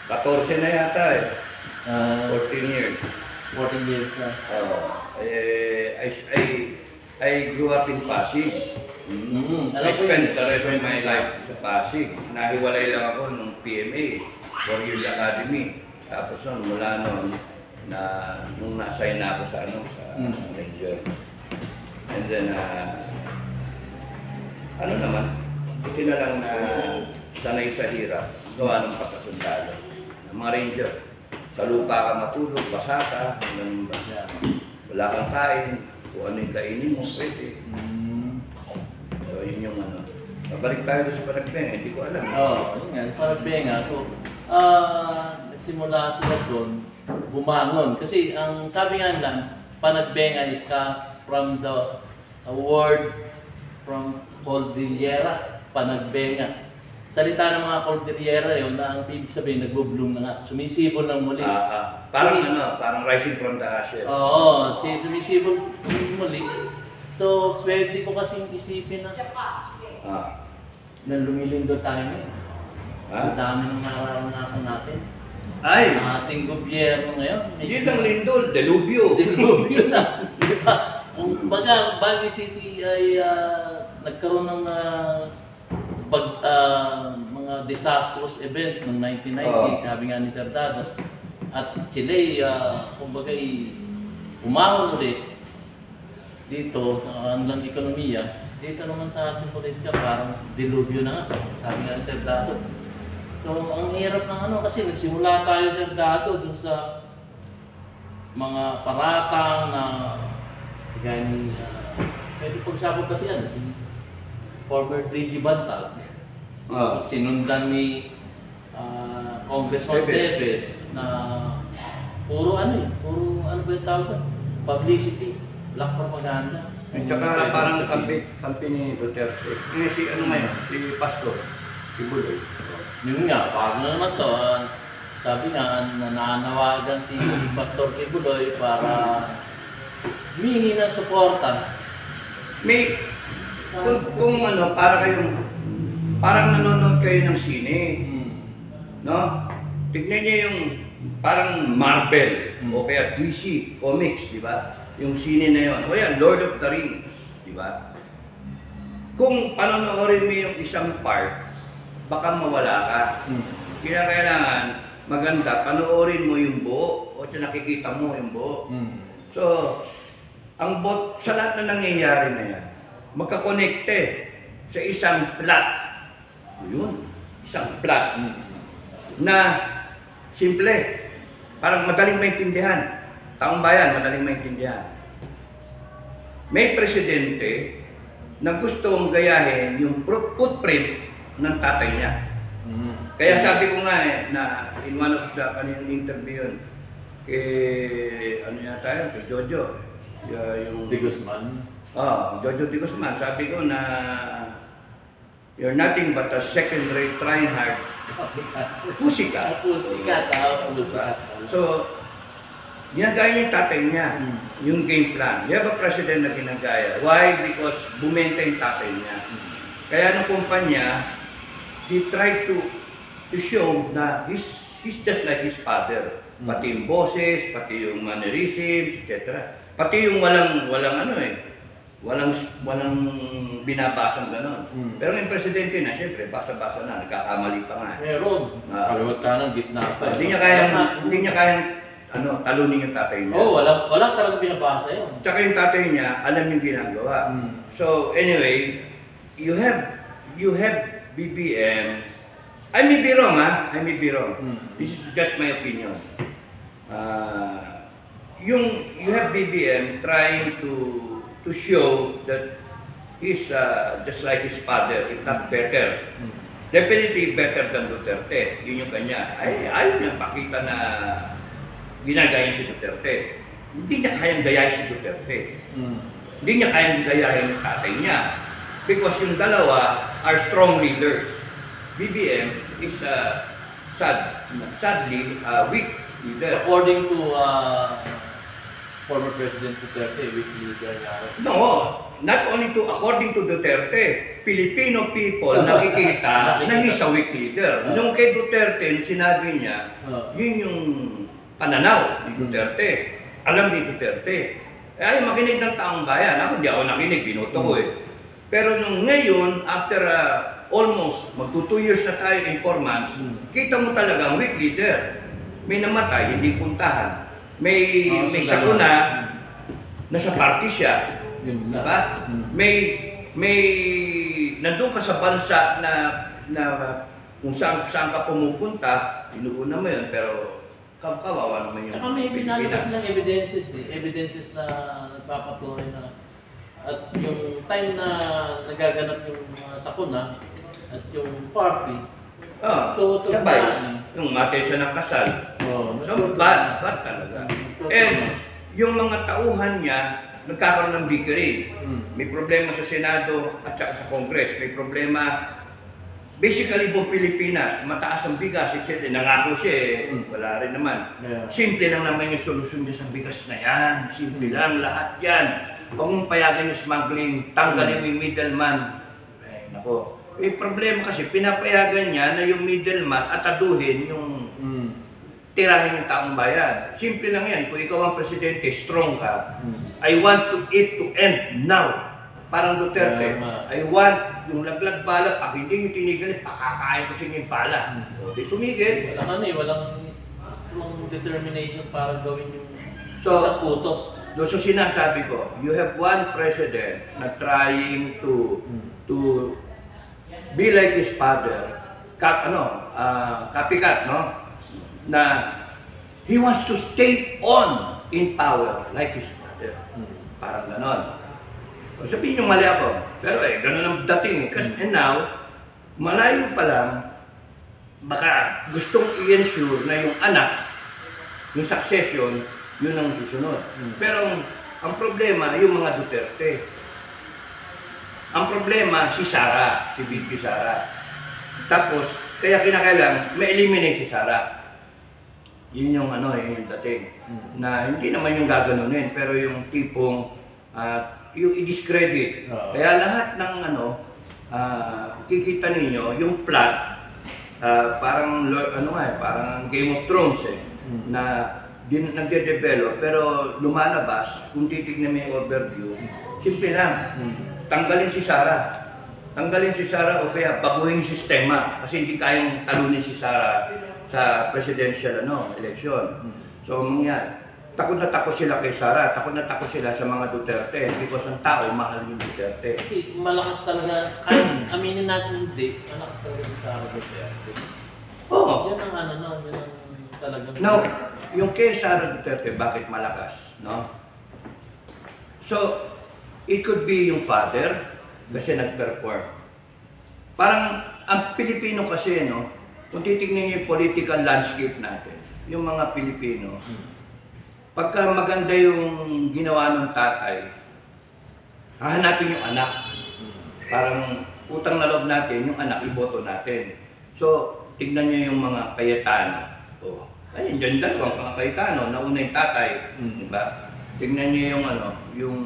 14 na yata eh. 14 years. 14 years na. I grew up in Pasig. I spent the rest of my life sa Pasig. Nahiwalay lang ako nung PMA, Warriors Academy. Tapos mula noon, nung na-assign na ako sa Ranger. And then, buti na lang na sanay sa hirap, gawa ng pagkasundalo. Mga Ranger, sa lupa ka matulog, basa ka, wala kang kain, kung ano yung kainin mo, pwede. So, yun yung Mabalik tayo sa Panagbenga, hindi ko alam. Yun nga, sa Panagbenga ako. Nagsimula sila doon, bumangon. Kasi ang sabi nga lang, Panagbenga is from the word from Cordillera, Panagbenga. Salita ng mga Cordillera yun na ang ibig sabihin, nagbo-bloom na nga, sumisibol ng muli. Parang rising from the ashes. Oo, sumisibol muli. So, swerte ko kasing isipin na lumilindol tayo ngayon. Ang dami ng nararanasan natin. Ang ating gobyerno ngayon. Hindi lang lindol, delubyo. Delubyo na. Kung baga, Baguio City ay nagkaroon ng mga disastrous event noong 1990, sabi nga ni Sir Dados. At sila kumbaga umangon ulit dito sa kanilang ekonomiya. Dito naman sa ating politika parang dilubyo na nga, sabi nga ni Sir Dados. So ang hirap ng kasi nagsimula tayo Sir Dados dun sa mga paratang na gani pwede pagsabot kasi si former DG Bantag. Sinundan ni Congressman Teves na puro puro ba yung tawag? Publicity, black propaganda. At saka parang kampi ni Duterte. Si si Pastor, si Buloy. Yun nga, bago na naman to. Sabi nga, nananawagan si Pastor Kibuloy para humingi ng suporta. Parang nanonood kayo ng sine. No? Tignan niyo yung parang Marvel o kaya DC Comics, di ba? Yung sine na yun. O yan, Lord of the Rings, di ba? Kung panonoorin mo yung isang part, baka mawala ka. Kaya kailangan maganda, panoorin mo yung buo o nakikita mo yung buo. So, sa lahat na nangyayari na yan, magkakonekte sa isang plot. Yun, isang plot na simple, parang madaling maintindihan. Taong bayan, madaling maintindihan. May presidente na gustong gayahin yung footprint ng tatay niya. Kaya sabi ko nga na in one of the kanilang interview yun, kay Jojo, yung De Guzman. Jojo De Guzman, sabi ko na you're nothing but a second-rate Reinhardt. Pusika. So, ginagaya yung tatay niya, yung game plan. You have a president na ginagaya. Why? Because bumenta yung tatay niya. Kaya nung kumpanya, he tried to show na he's just like his father. Pati yung boses, pati yung mannerisms, etc. Pati yung walang binabasang gano'n. Pero yung presidente na, siyempre, basa-basa na, nagkakamali pa nga. Meron. Kaliwat kanan, gitna pa. Hindi niya kayang talunin yung tatay niya. Wala talagang binabasa yun. Tsaka yung tatay niya, alam yung ginagawa. So, anyway, you have BBM. I may be wrong, I may be wrong. This is just my opinion. You have BBM trying to show that he's just like his father, if not better. Definitely better than Duterte. Yun yung kanya. Ayaw niya pakita na ginagaya si Duterte. Hindi niya kayang gayahin si Duterte. Hindi niya kayang gayahin yung tatay niya. Because yung dalawa are strong leaders. BBM is sadly weak leader. According to former President Duterte, weak leader niya. No, not only to, according to Duterte, Filipino people nakikita na he's a weak leader. Nung kay Duterte, sinabi niya, yun yung pananaw ni Duterte. Alam ni Duterte. Ay, makinig ng taong bayan. Ako, di ako nakinig, binoto ko eh. Pero nung ngayon, after almost magto 2 years na tayo in 4 months, kita mo talagang weak leader. May namatay, hindi puntahan. May sakuna, nasa party siya. Diba? May nandun ka sa bansa na kung saan ka pumupunta, inuuna mo yun, pero kawawa naman yun. Saka may binalabas ng evidences Evidences na nagpapatunay na at yung time na nagaganap yung sakuna at yung party, sabay. Yung matay siya ng kasal. So, bad talaga. And yung mga tauhan niya, nagkakaroon ng bickering. May problema sa Senado at saka sa Congress. May problema, basically buong Pilipinas, mataas ang bigas, etc. Nangako siya wala rin naman. Simple lang naman yung solusyon niya sa bigas na yan. Simple lang, lahat yan. Huwag mong payagan yung smuggling, tanggalin mo yung middleman. Ay, nako. May problema kasi, pinapayagan niya na yung middleman ataduhin yung tirahin yung taong bayan. Simple lang yan. Kung ikaw ang presidente, strong ka. I want it to end now. Parang Duterte. I want yung laglag bala, pag hindi nyo tinigil, pakakain ko sa inyo yung bala. Di tumigil. Walang strong determination para gawin yung isang utos. So sinasabi ko, you have one president na trying to be like his father, copycat, no? Na he wants to stay on in power like his father. Parang ganon. So, sabihin nyo mali ako, pero ganon ang dating eh. And now, malayo pa lang, baka gustong i-ensure na yung anak, yung succession, yun ang susunod. Pero ang problema, yung mga Duterte. Ang problema, si Sara, si VP Sara. Tapos, kaya kinakailang, ma-eliminate si Sara. Yun yung yun yung dating. Na hindi naman yung gaganunin, pero yung tipong, yung i-discredit. Kaya lahat ng kikita ninyo, yung plot, parang, parang Game of Thrones na nagde-develop, pero lumalabas, kung titignan mo yung overview, simple lang. Tanggalin si Sara. Tanggalin si Sara o kaya baguhin yung sistema kasi hindi kayang talunin si Sara sa presidential election. So, mangyari. Takot na takot sila kay Sara, takot na takot sila sa mga Duterte because ang tao mahal yung Duterte. Kasi malakas talaga, kahit aminin natin hindi, malakas talaga si Sara Duterte. Oo. Yan ang yan ang talagang... Now, yung kay Sara Duterte, bakit malakas? No? So, it could be yung father kasi nag-perform. Parang ang Pilipino kasi, no, kung titignan niyo yung political landscape natin, yung mga Pilipino, pagka maganda yung ginawa ng tatay, hahanapin yung anak. Parang utang na loob natin, yung anak, iboto natin. So, tignan niyo yung mga Cayetano. Ayun, dyan dalawang mga Cayetano, nauna yung tatay. Diba? Tignan niyo yung yung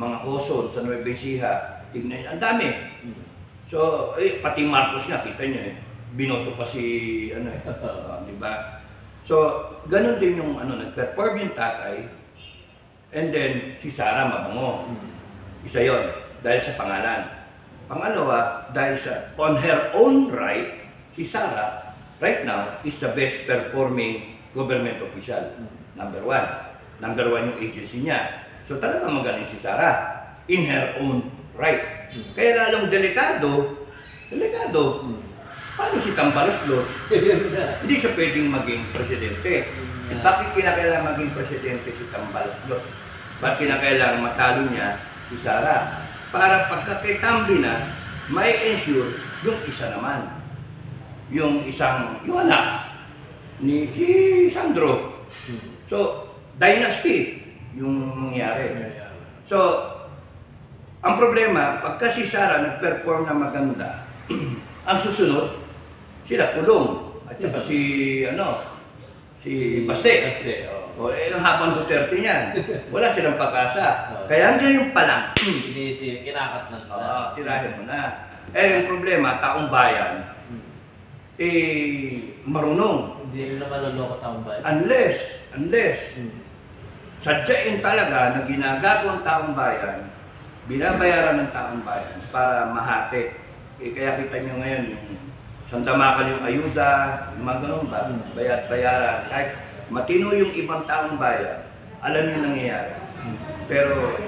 mga Hoson sa Nueva Ecija. Tignan niyo, ang dami. So, pati Marcos nga, kita niyo binoto pa si, diba? So, ganun din yung nag-perform yung tatay, and then si Sara mabango. Isa yon dahil sa pangalan. Pangalawa, dahil sa on her own right, si Sara right now is the best performing government official. Number one. Number one yung agency niya. So talagang magaling si Sara in her own right. Kaya lalong delikado. Paano si Tambaloslos? Hindi siya pwedeng maging presidente. Bakit kinakailangan maging presidente si Tambaloslos? Bakit kinakailangan matalo niya si Sara? Para pagka kay Tambi na, may ensure yung isa naman. Yung anak ni si Sandro. So, dynasty yung nangyari. So, ang problema, pagka si Sara nag-perform na maganda, ang susunod, sila Pulong. At saka si si Baste. Baste, oh. O, yung hapon Duterte niyan. Wala silang pag-asa. Kaya hanggang yung palang, Kinakat na sila. tirahin mo na. Yung problema, taong bayan, marunong. Hindi nila maloloko taong bayan. Unless, sadyain talaga na ginagagawang taong bayan, binabayaran ng taong bayan para mahati. Kaya kita nyo ngayon yung sandamakal yung ayuda, yung mga ganun ba, bayaran. Kahit matino yung ibang taong bayan, alam yung nangyayari. Pero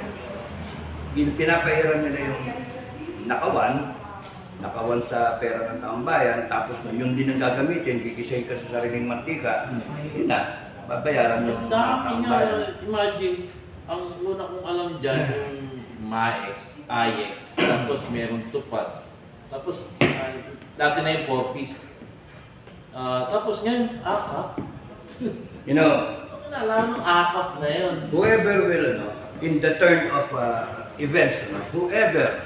pinapahiram nila yung nakawan sa pera ng taong bayan, tapos yun din ang gagamitin, kikisay ka sa sariling mantika, yun na, babayaran yung taong bayan. Imagine, ang una kong alam dyan, yung MAEX, IEX, tapos meron tupad, tapos dati na yung 4-piece. Tapos ngayon, akap. You know, Nalaman ng akap na yun. whoever will, in the turn of events, whoever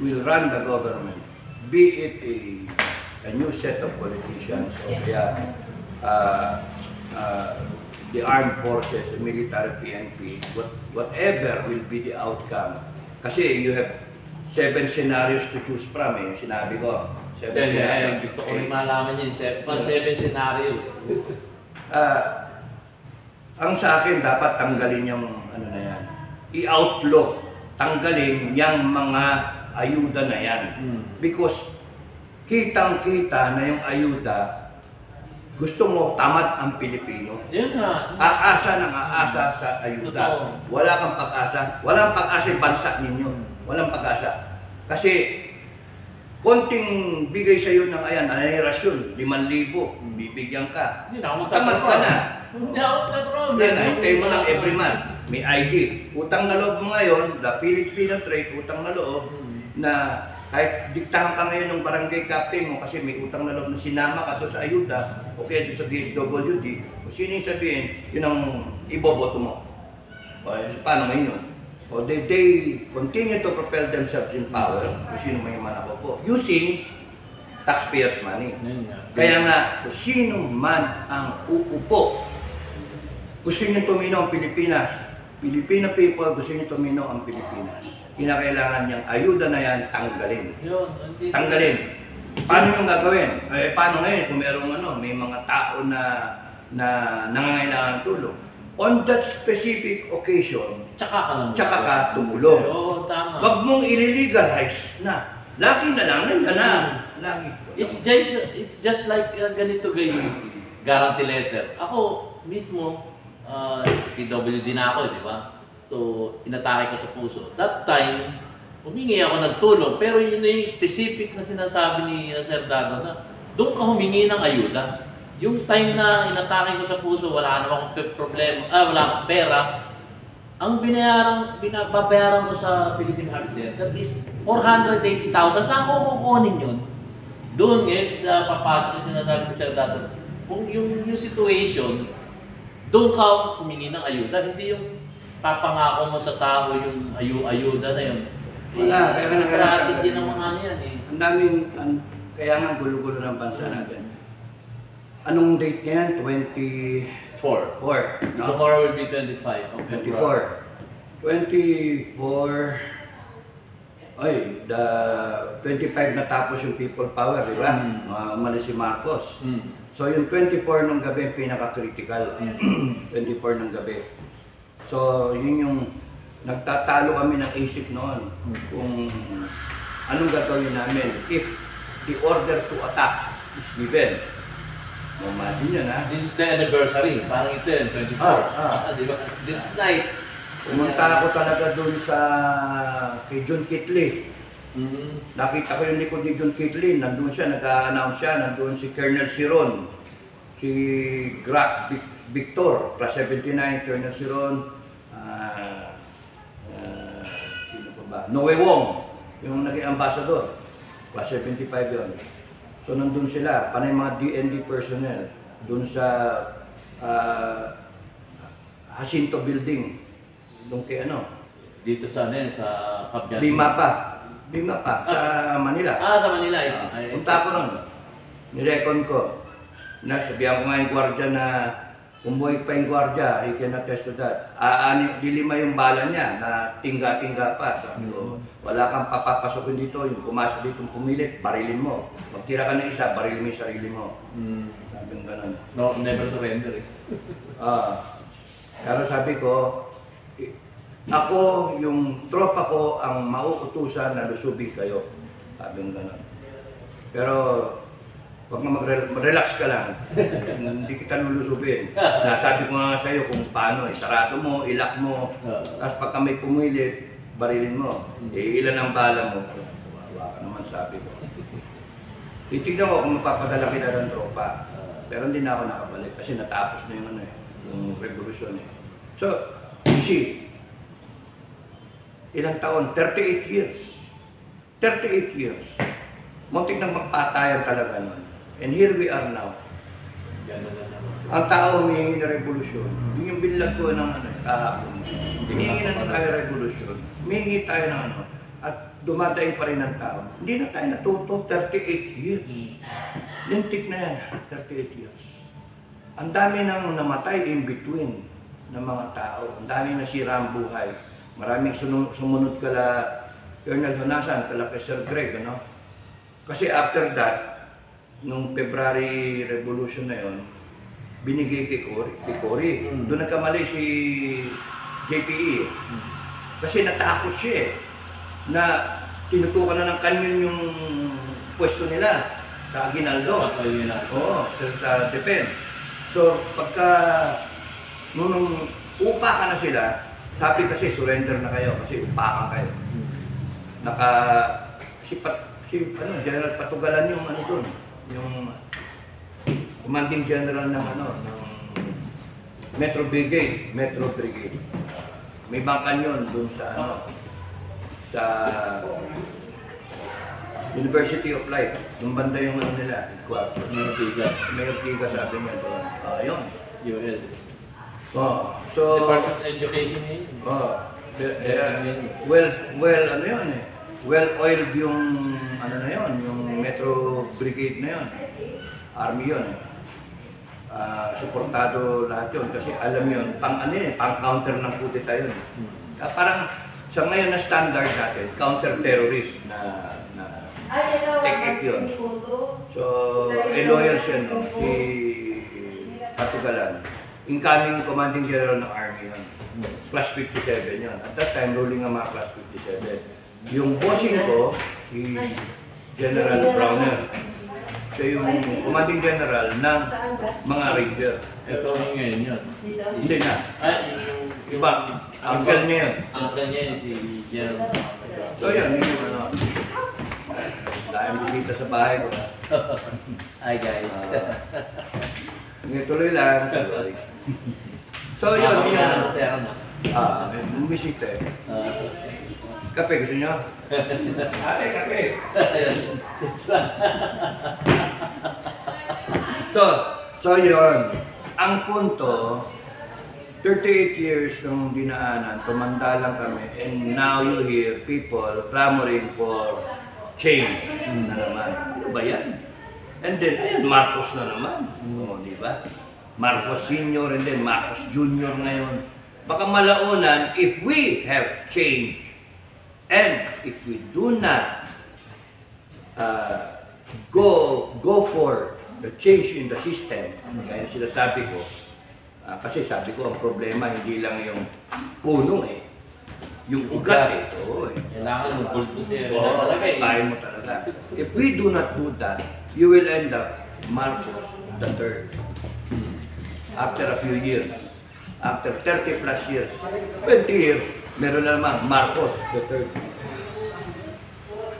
will run the government, be it a new set of politicians or the armed forces, the military PNP, whatever will be the outcome. Kasi you have 7 scenarios to choose from, sinabi ko. 7 scenarios. Gusto ko rin malaman yun, 7 scenario. Ang sa akin, dapat tanggalin yung ano na yan. I-outlaw. Tanggalin yung mga ayuda na yan. Because kitang-kita na yung ayuda, gusto mo tamad ang Pilipino. Yun nga. Aasa ng aasa sa ayuda. Totoo. Wala kang pag-asa. Walang pag-asa yung bansa ninyo. Walang pag-asa. Kasi konting bigay sa iyo ng rasyon, 5,000, bibigyan ka. Hindi na ako Tamad ka na. Hindi ako tatrabaho. Yan, hintay mo lang every month. May ID. Utang na loob mo ngayon, the Filipino trade, utang na loob, na kahit diktahan ka ngayon ng barangay captain mo kasi may utang na loob na sinama ka to sa ayuda, o kaya doon sa DSWD, kung sino yung sabihin, yun ang iboboto mo. O, paano ngayon yun? O, they continue to propel themselves in power, kung sino may manako po, using taxpayers' money. Kaya nga, kung sino man ang uupo, gusto nyo tumino ang Pilipinas, Filipino people, gusto nyo tumino ang Pilipinas. Kinakailangan niyang ayuda na yan, tanggalin. Tanggalin. Paano yung gagawin? Paano ngayon kung may mga tao na nangangailangan ng tulong? On that specific occasion, tsaka ka tumulong. Oo, tama. Wag mong i-legalize na. Lagi na lang, nandiyan na. Lagi. It's just like ganito guys, guarantee letter. Ako mismo, PWD na ako, di ba? So, inatake ko sa puso. That time, humingi ako ng tulong, pero yun na yung specific na sinasabi ni Sir Dado na doon ka humingi ng ayuda. Yung time na inatake ko sa puso, wala namang problema, wala akong pera. Ang binabayaran ko sa Philippine Heart Center is 480,000. Saan ko kukunin yun? Doon ngayon, papasok yung sinasabi ko Sir Dado. Kung yung situation, doon ka humingi ng ayuda, hindi yung papangako mo sa tao yung ayuda na yun. Wala, kaya strategy ng mga ano yan eh. Ang daming, kaya nga gulo-gulo ng bansa natin. Anong date niyan? 24. No? Tomorrow will be 25. Okay, 24. 24. The 25 natapos yung people power, di ba? Umalis si Marcos. So yung 24 ng gabi, pinaka-critical. 24 ng gabi. So yun yung nagtatalo kami ng isip noon kung anong gagawin namin if the order to attack is given. Imagine yun, ha? This is the anniversary. Parang ito yun, 24. Di ba? This night. Pumunta ako talaga dun sa kay John Kitley. Nakita ko yung likod ni John Kitley. Nandun siya, nag-a-announce siya. Nandun si Colonel Siron, si Grac Victor, class 79, Colonel Siron, sino pa ba? Noe Wong, yung naging ambassador, class 75 yun. So nandun sila, panay mga DND personnel, dun sa Jacinto Building, dun kay Dito sa sa Kabyan. Bima pa, sa Manila. Sa Manila. Punta ako nun. nirekon ko. Sabihan ko nga yung gwardiya na umuwi pa yung gwardiya, he can attest to that. Dilima yung bala niya na tingga-tingga pa. Sabi ko, wala kang papapasokin dito, yung pumasok dito pumilit, barilin mo. Magtira ka ng isa, barilin mo yung sarili mo. Sabi ko ganun. No, never surrender eh. Pero sabi ko, ako, yung tropa ko, ang mauutusan na lusubin kayo. Sabi ko ganun. Pero, huwag na mag-relax ka lang. Hindi kita lulusubin. Nasabi ko nga sa'yo kung paano. Sarado mo, ilak mo. Tapos pagka may pumilit, barilin mo. Ilan ang bala mo. Wawa ka naman, sabi ko. Titignan ko kung mapapadala kita ng tropa. Pero hindi na ako nakabalik kasi natapos na yung yung revolusyon eh. So, you see, ilang taon? 38 years. 38 years. Muntik nang magpatayan talaga nun. And here we are now. Ang tao humihingi na revolusyon. Yung bilag ko ng kahapon. Humihingi na tayo revolusyon. Humihingi tayo ng at dumadaing pa rin ang tao. Hindi na tayo natuto. 38 years. Lintik na yan. 38 years. Ang dami nang namatay in between ng mga tao. Ang dami nasira ang buhay. Maraming sumunod kala Colonel Honasan, kala kay Sir Greg, ano? Kasi after that, nung February Revolution na yon, binigay kay Cory. Doon nagkamali si JPE. Kasi natakot siya eh, na tinutukan na ng kanyon yung pwesto nila sa Aguinaldo. Oo, sa defense. So, pagka nung upakan na sila, sabi kasi surrender na kayo kasi upakan kayo. General Patugalan yung doon, yung commanding general ng ng Metro Brigade. May bangkan yun doon sa sa University of Life. Yung banda yung nila, headquarters. Mayor Tiga sabi niya doon. Yun. UL. So Department of Education yun. Well-oiled yung na yun, yung Metro Brigade na yun. Army yun eh. Suportado lahat yun kasi alam yun, pang-counter ng kudeta yun. Parang sa ngayon na standard natin, counter-terrorist na technique yun. So, lawyers yun, si Patugalan. Incoming Commanding General ng Army yun. Class 57 yun. At that time, ruling ang mga Class 57. Yung bossing ko, si General Browner. Siya yung Commanding General ng mga Ranger. Ito yung ngayon yun. Hindi na. Yung Iba, uncle niya yun. Uncle niya yun, si General. So yun, yung dahil bisita sa bahay ko. Hi guys. Tuloy lang. So yun, yung bisita eh. Kape, gusto niyo? Ate, kape! So yun. Ang punto, 38 years ng dinaanan, tumanda lang kami, and now you hear people clamoring for change na naman. Ano ba yan? And then, ayan, Marcos na naman. Di ba? Marcos Sr. and then Marcos Jr. ngayon. Baka malaunan, if we have change, and if we do not go for the change in the system, kaya sila sabi ko, kasi sabi ko, ang problema hindi lang yung puno eh, yung ugat eh. Oo eh. Kailangan mag-bulto siya. Kaya mo talaga. If we do not do that, you will end up Marcos the third. After a few years, after 30 plus years, 20 years, meron na naman Marcos the third.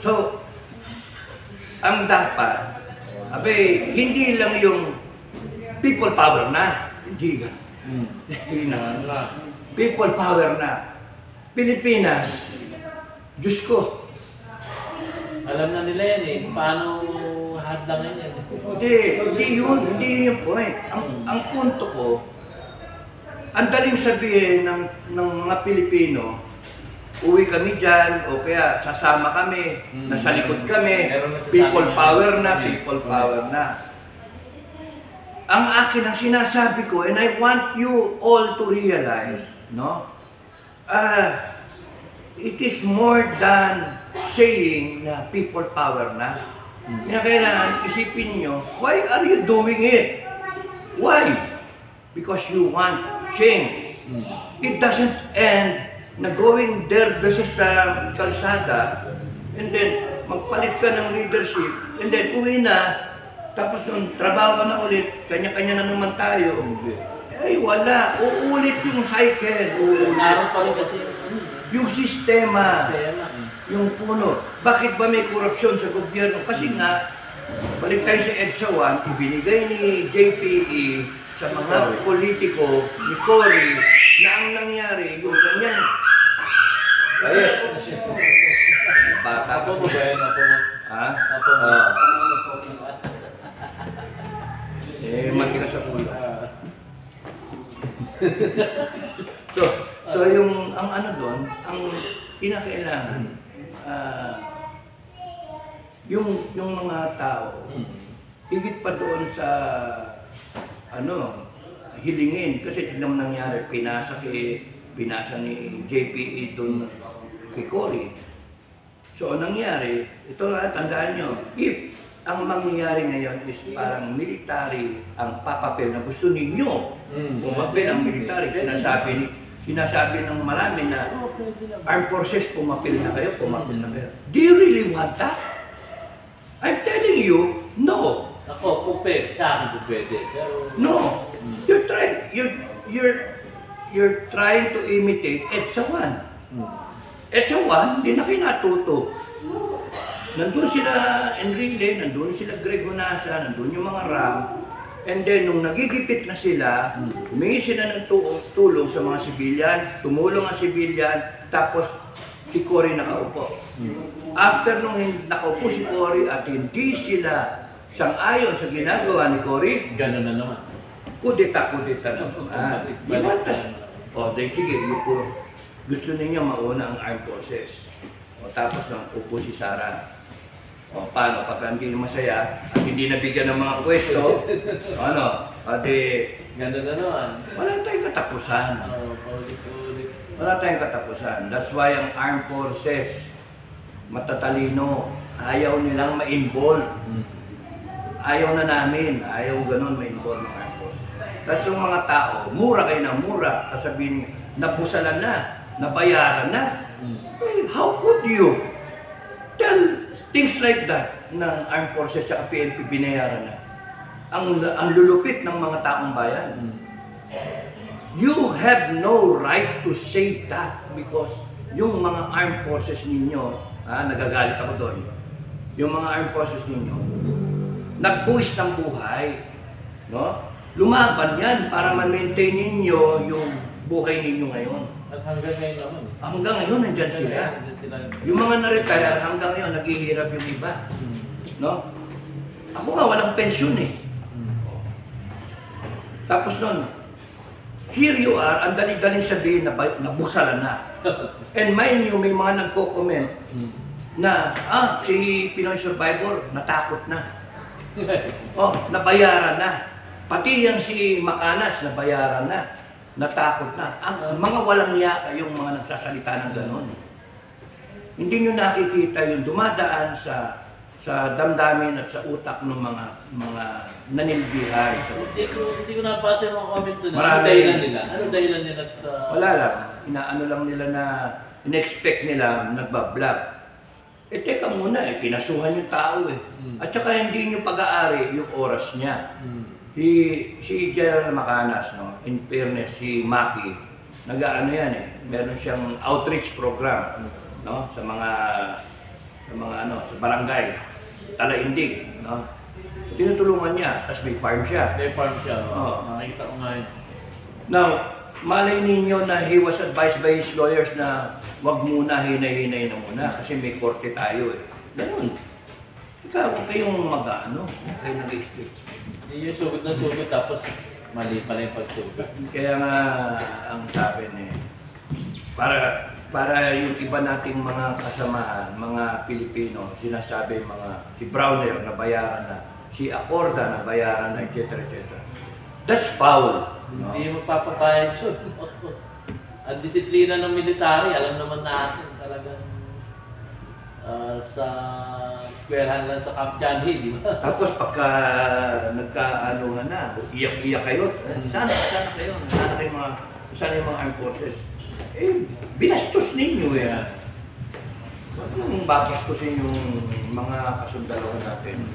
So, ang dapat, hindi lang yung people power na. Hindi nga. Hindi na. People power na. Pilipinas, Diyos ko. Alam na nila yan eh, paano hadlangan yan. Hindi yun yung point. Ang punto ko, ang daling sabihin ng mga Pilipino, uwi kami dyan, o kaya sasama kami, nasa likod kami, people power na. ang akin ang sinasabi ko, and I want you all to realize, no? It is more than saying na people power na. Kailangan isipin nyo, why are you doing it? Why? Because you want change. It doesn't end na going there sa kalsada, and then magpalit ka ng leadership, and then uwi na, tapos nung trabaho ka na ulit, kanya-kanya na naman tayo. Ay wala, uulit yung cycle. Naroon pa rin kasi Yung sistema, yung puno. Bakit ba may korupsyon sa gobyerno? Kasi nga, balik tayo sa EDSA 1, ibinigay ni JPE sa mga politiko ni Cory na ang nangyari, yung ganyan. Ayun. Bata Ako ko. mo ba yan? Ako mo. Ha? Ako mo. Matigas sa ulo. So yung ang ano doon, ang kinakailangan yung mga tao higit pa doon sa hilingin kasi tignan mo nangyari pinasa ni JPE doon kay Cory. So ang nangyari, ito lang tandaan nyo, if ang mangyayari ngayon is parang military ang papapel na gusto ninyo. Pumapel ang military. Sinasabi ng marami na armed forces pumapel na kayo. Do you really want that? I'm telling you, no. Ako, pupwede. Sa akin pupwede. Pero... No. You're trying to imitate EDSA 1. EDSA 1, hindi na kayo natuto. Nandun sila Enrile, nandun sila Greg Honasa, nandun yung mga RAM. And then, nung nagigipit na sila, humingi sila ng tulong sa mga sibilyan, tumulong ang sibilyan, tapos si Cory nakaupo. After nung nakaupo si Cory at hindi sila sang-ayon sa ginagawa ni Cory, Ganun na naman. kudeta na naman. Sige, gusto ninyo mauna ang armed forces. Tapos nang upo si Sara. Paano? Pagka hindi masaya at hindi nabigyan ng mga pwesto, Ganun na naman. wala tayong katapusan. Paulit-ulit. Wala tayong katapusan. That's why ang armed forces, matatalino, ayaw nilang ma-involve. Ayaw na namin, ayaw ganun ma-involve ng armed forces. That's yung mga tao, mura kayo ng mura, kasabihin, nabusalan na, nabayaran na. How could you tell things like that ng armed forces at PNP binayaran na? Ang lulupit ng mga taong bayan. You have no right to say that because yung mga armed forces ninyo, nagagalit ako doon, yung mga armed forces ninyo, nagbuwis ng buhay. No? Lumaban yan para ma-maintain ninyo yung buhay ninyo ngayon. At hanggang ngayon naman. Hanggang ngayon, nandyan sila. Yung mga na-retire, hanggang ngayon, naghihirap yung iba. No? Ako nga, walang pensyon eh. Tapos nun, here you are, ang dali-daling sabihin na nabusalan na. And mind you, may mga nagko-comment na, si Pinoy Survivor, natakot na. Nabayaran na. Pati yung si Macanas, nabayaran na. Natakot na. Ang mga walang yaka yung mga nagsasalita ng ganon. Hindi nyo nakikita yung dumadaan sa damdamin at sa utak ng mga nanilbihan. Hindi ko nabasa yung mga comment doon. Marami. Ano dahilan nila? Ano dahilan nila? Wala lang. Inaano lang nila na in-expect nila nagbablog. Teka muna kinasuhan yung tao eh. At saka hindi nyo pag-aari yung oras niya. Si General Macanas, no, in fairness, si Maki, nag-ano yan eh, meron siyang outreach program, no, sa barangay, Talaindig, no. Tinutulungan niya, tapos may farm siya. May farm siya, nakikita ko nga yun. Now, malay ninyo na he was advised by his lawyers na wag muna, hinay-hinay na muna kasi may korte tayo eh. Ganun. Ikaw, huwag kayong mag-ano, huwag kayong nag-expect. Yung sugod na sugod tapos mali pala yung pagsugod. Kaya nga ang sabi para yung iba nating mga kasamahan, mga Pilipino, sinasabi si Browner na bayaran na. si Acorda na bayaran, etc. That's foul. No? Hindi magpapabayad yun. Ang disiplina ng military, alam naman natin talagang sa eskwelahan lang sa Camp John Hill, di ba? Tapos pagka nagkaanuhan na, iyak-iyak kayo, sana kayo yung mga armed forces. Eh, binastos ninyo eh. Yeah. Huwag yung babastusin yung mga kasundalo natin.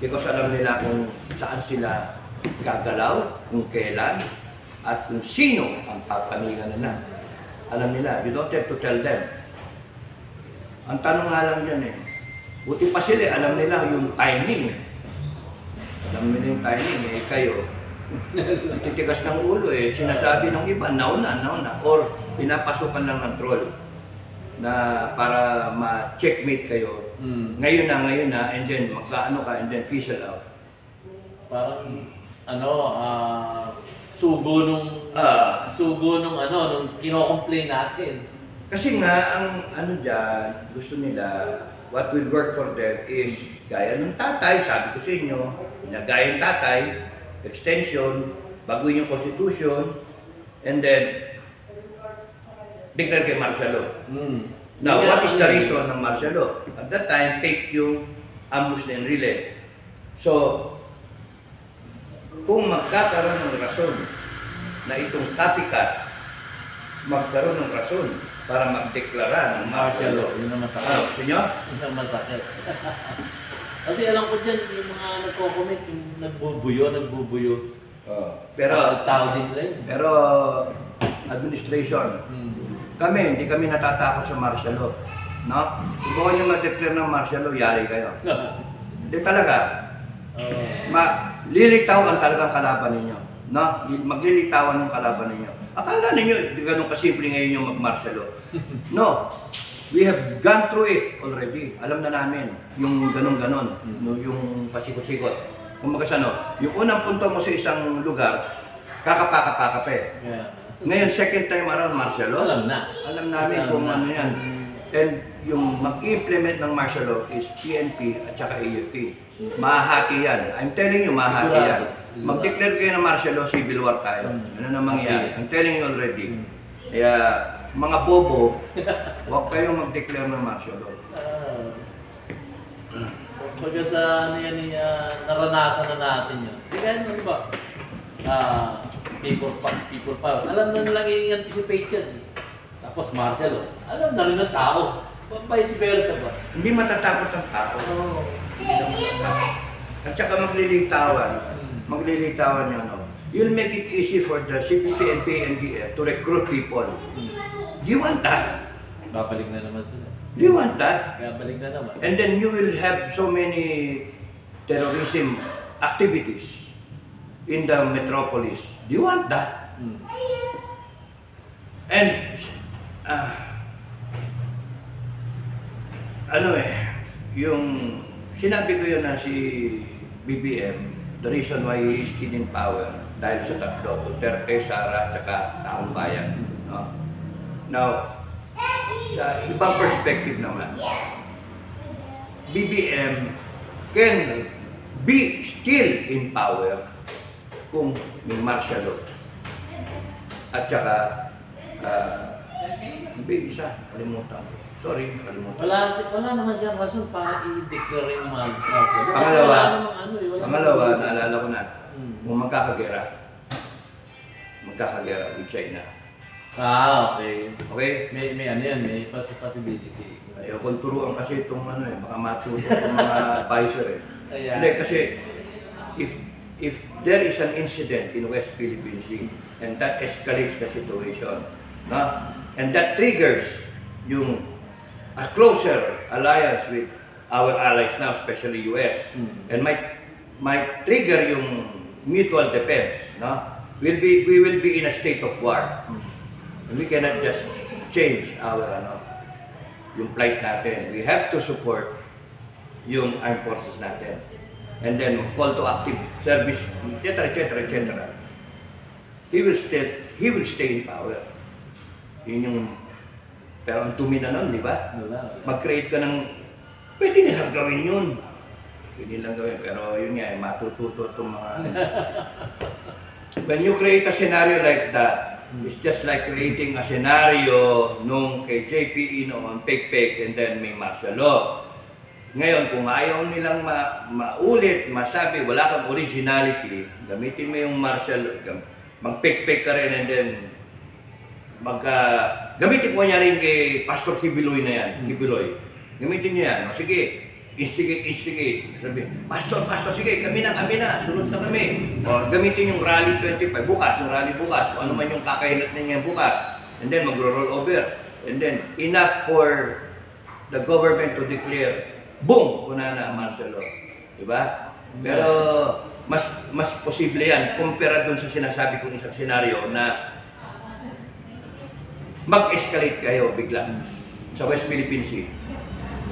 Because alam nila kung saan sila gagalaw, kung kailan, at kung sino ang papaningan nila. Alam nila, you don't have to tell them. Ang tanong nga lang yan eh, buti pa sila, alam nila yung timing. Alam nila yung timing eh, kayo, titigas ng ulo eh, sinasabi ng iba, nauna, or pinapasukan lang ng troll na para ma-checkmate kayo. Ngayon na, and then magkaano ka, and then fizzle out. Parang, sugo nung kino-complain natin. Kasi nga, ang dyan, gusto nila, what will work for them is, gaya ng tatay, sabi ko sa inyo, ginagaya ng tatay, extension, baguhin yung constitution, and then, declare kay martial law. Now, what is the reason ng martial law? At that time, take yung ambush and relay. So, kung magkakaroon ng rason na itong copycat, magkaroon ng rason para magdeklara ng martial law. Yun ang masakit. Ano, gusto nyo? Yun ang masakit. Kasi alam ko dyan, yung mga nagko-comment, yung nagbubuyo. Pero, tao din nila yun. pero, administration, kami, hindi kami natatakot sa martial law. No? Subukan nyo mag-declare ng martial law, yari kayo. Hindi talaga. Lilitaw ang talagang kalaban ninyo. No? Maglilitawan yung kalaban ninyo. Akala ninyo, di ganun kasimple ngayon yung mag-martial law. No. We have gone through it already. Alam na namin yung ganun-ganon, no, yung pasikot-sikot. Kung yung unang punto mo sa isang lugar, kakapaka-paka pa eh. Yeah. Ngayon, second time around martial law, Alam na. alam namin kung ano yan. And yung mag-implement ng martial law is PNP at saka AFP. Mahahati yan. I'm telling you, mahahati yan. Mag-declare kayo ng martial law, civil war tayo. Ano na mangyayari? I'm telling you already. Kaya, mga bobo, huwag kayong mag-declare ng martial law. Pagka sa naranasan na natin yun. Di kaya ano ba? People power. Alam na nilang i-anticipate yan. Tapos martial law. Alam na rin ng tao. Vice versa ba? Hindi matatakot ang tao. Oo. At saka maglilitawan yun. No? You'll make it easy for the CPP and PNDF to recruit people. Do you want that? Babalik na naman sila. Do you want that? Babalik na naman. And then you will have so many terrorism activities in the metropolis. Do you want that? And, yung sinabi ko yun na si BBM, the reason why he is still in power, dahil sa tatlo, Duterte, Sara, at saka Taong Bayan. No? Now, sa ibang perspective naman, BBM can be still in power kung may martial law. At saka, kalimutan. Sorry, kalimutan. Wala naman siyang rason para i-declare yung martial law. Pangalawa, naalala ko na, kung magkakagera with China. Okay. Okay? May ano yan, may possibility. Ayaw kong turuan kasi itong baka matuto itong mga advisor eh. Ayan. Hindi, kasi if there is an incident in West Philippine Sea and that escalates the situation, no? And that triggers a closer alliance with our allies now, especially US, and might trigger yung mutual defense, no? We will be in a state of war. And we cannot just change our yung plight natin. We have to support yung armed forces natin. And then call to active service, etc. He will stay in power. Yun yung, pero ang tumi na nun, di ba? Mag-create ka ng, pwede nilang gawin yun. Pwede lang gawin, pero yun nga, matututo itong mga ano. When you create a scenario like that, it's just like creating a scenario nung kay JPE noon, fake, and then may martial law. Ngayon, kung ayaw nilang maulit, masabi, wala kang originality, gamitin mo yung martial law, mag-fake ka rin, and then gamitin ko niya rin kay Pastor Kibiloy na yan, Kibiloy. Gamitin niya yan, o sige, instigate. Sabi, Pastor, sige, kami na, sunod na kami. O, gamitin yung Rally 25, yung rally bukas, o ano man yung kakainat niya bukas. And then magro-roll over. And then, enough for the government to declare, boom, kunana, martial law. Diba? Pero, mas posible yan, kumpara dun sa sinasabi kong isang senaryo na mag-escalate kayo bigla sa West Philippine Sea.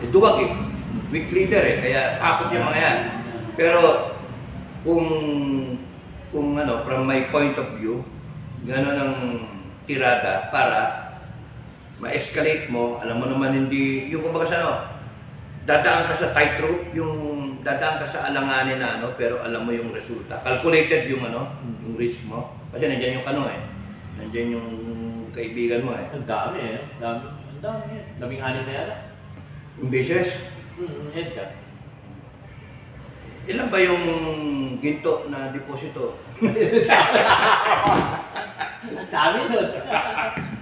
Duwag weak leader kaya takot yung mga yan. Pero kung ano, from my point of view, gano'n ang tirada para ma-escalate mo, alam mo naman hindi, yung kumbaga sa ano, dadaan ka sa tightrope, yung dadaan ka sa alanganin na ano, pero alam mo yung resulta. Calculated yung ano, yung risk mo. Kasi nandiyan yung kano nandiyan yung kaibigan mo Ang dami Daming hanin na yan. Yung beses? Head ka. Ilan ba yung ginto na deposito? Ang dami nun.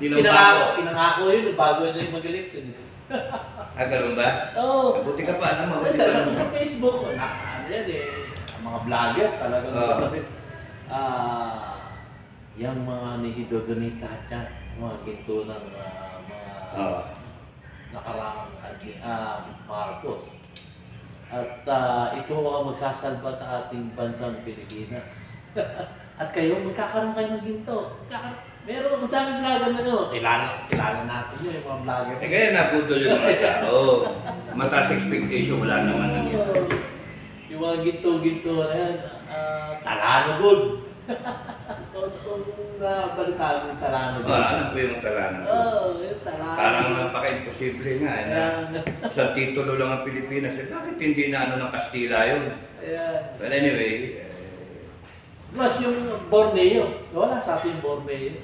Pinangako yun, bago na yung mag-election. Ganun ba? Oo. Buti ka pa, alam mo. Sa Facebook, ano yan ang mga vlogger talagang sabi, yung mga nihidodonate lahat yan, mga ginto ng mga nakarang Marcos. At ito ang magsasalba sa ating bansang Pilipinas. At kayo, magkakaroon kayo ng ginto. Meron ang daming vlogger na gano'n. Kilala natin yun, yung mga vlogger. Kaya naputol yung mga tao. Mataas expectation, wala naman ng ginto. Yung mga ginto na yan, Talano Gold. Kung nabalitaan mo yung Talano Gold. Alam ko yung Talano Gold. Yung Talano. Parang napaka-imposible nga. Isang titulo lang ang Pilipinas. Bakit hindi na ano ng Kastila yun? But anyway. Plus yung Borneo. Wala sa atin Borneo.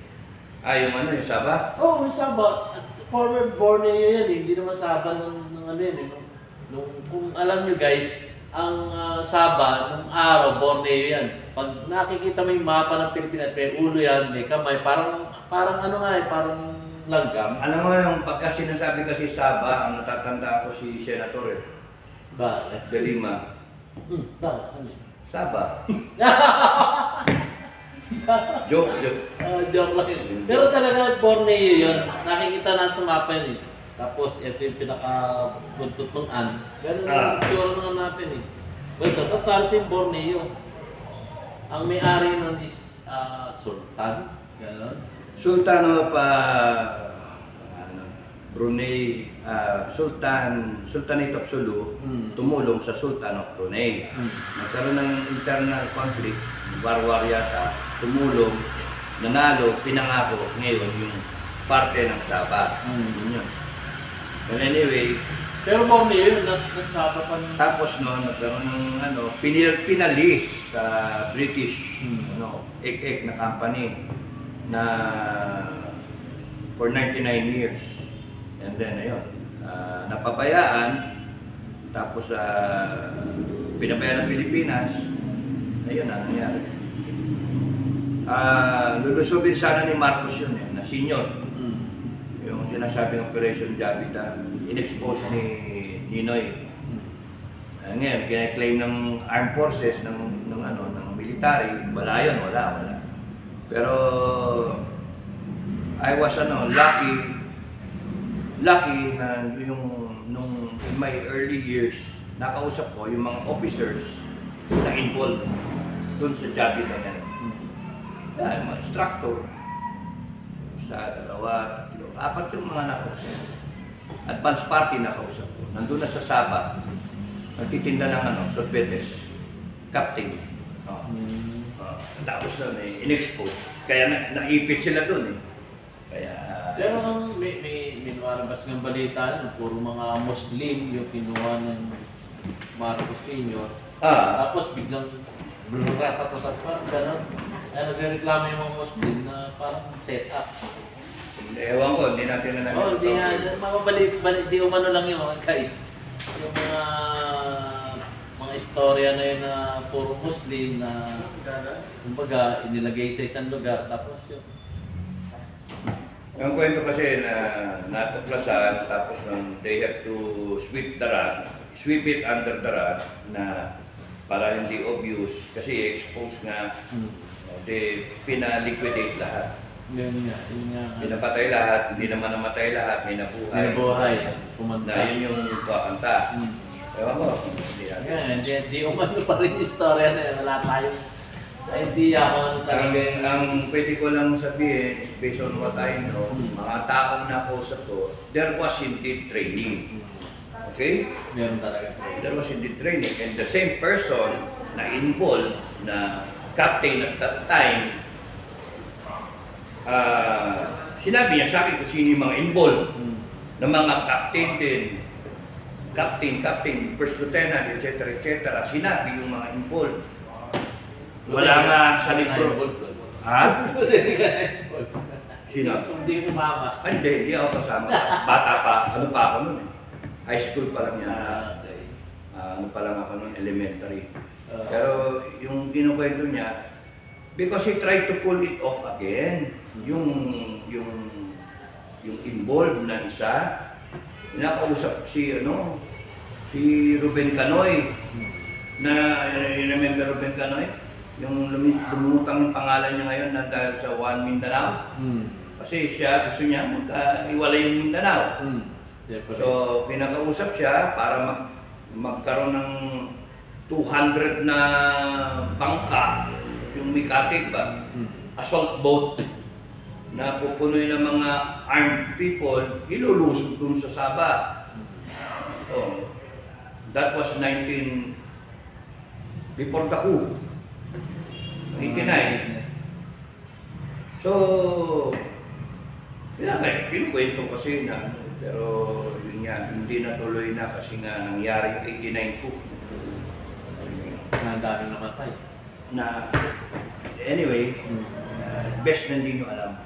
Yung ano, yung Sabah? Oo, yung Sabah. Former Borneo yan. Hindi naman Sabah ng ano yan. Kung alam nyo guys, ang Sabah, nung araw, Borneo yan. Pag nakikita mo yung mapa ng Pilipinas, may ulo yan, may kamay, parang ano nga parang langgam. Alam mo yung pagka sinasabi kasi Sabah, ang natatanda ko si Senator Bakit? De Lima. Bakit? Ano? Sabah. Joke. Joke lang yun. Pero talaga Borneo yun. Nakikita natin sa mapa yun Tapos ito yung pinaka-buntot ng Ganun ang pure naman natin Well, tapos natin yung Borneo. Ang may-ari nun is Sultan. Ganon. Sultan Brunei, Sultanate of Sulu, tumulong sa Sultan of Brunei. Nagkaroon ng internal conflict, war yata, tumulong, nanalo, pinangako ngayon yung parte ng Sabah. Yun. But anyway, pero Borneo yun, nagsaba pa ng... Tapos nagkaroon ng pinalis sa British ek na company na for 99 years. And then ayun, napabayaan, tapos pinabayaan ng Pilipinas, ayun na nangyari. Lulusubin sana ni Marcos yun na senior. Yung sinasabing Operation Jabita, in-expose ni Ninoy. Ngayon, kina-claim ng armed forces, ng military, wala yun, wala. Pero I was lucky na nung in my early years, nakausap ko yung mga officers na involved dun sa Jabita na yun. Mga instructor, sa 2, 3, 4 yung mga nakausap. Advance party nakausap ko. Nandun na sa Sabah, nagtitinda ng sorbetes, captain. Tapos na in-expose. Kaya naipit sila dun Kaya... Pero may lumalabas ng balita, puro mga Muslim yung kinuha ng Marcos Sr. Ah, Tapos biglang brrrratatatat pa, gano'n. Kaya nagreklamo yung mga Muslim na parang set up. ewan ko, hindi natin na Oo, di nga, mga balik, di umano lang yung mga guys. Yung mga istorya na yun na puro Muslim na kumbaga inilagay sa isang lugar tapos yun. Ang kwento kasi na natuklasan, tapos nung they have to sweep the rug, sweep it under the rug na para hindi obvious kasi expose nga, they pinaliquidate lahat. Yun nga. Pinapatay lahat, hindi naman namatay lahat, may nabuhay. May buhay, pumanda. Na yun yung kakanta. Ewan ko, hindi natin. Yan, di umano pa rin yung istorya na yun. Wala tayong idea kung ano talaga yun. Ang pwede ko lang sabihin, is based on what I know, mga taong nakausap ko, there was indeed training. Okay? Meron talaga. There was indeed training. And the same person na involved, na captain at that time, sinabi niya sa akin kung sino yung mga involved, na mga captain din, captain, first lieutenant, etc. Sinabi yung mga involved. Wala nga sa libro. Ha? Sino? Hindi sumama. Hindi ako kasama. Bata pa. Ano pa ako nun eh? High school pa lang yan. Okay. Ano pa lang ako nun, elementary. Pero yung kinukwento niya, because he tried to pull it off again. Yung involved na isa, nakausap si Ruben Canoy. Na remember Ruben Canoy? Yung lumutang yung pangalan niya ngayon na dahil sa One Mindanao. Kasi siya gusto niya magkaiwalay yung Mindanao. So pinakausap siya para magkaroon ng 200 na bangka, yung Mikati ba? Assault boat na pupunoy ng mga armed people, ilulusog dun sa Sabah. So, that was before the coup. 89. So, kinukwento kasi na pero yun nga, hindi natuloy na kasi nga nangyari yung 89 coup. Ang dami namatay. Na, anyway, best na hindi nyo alam.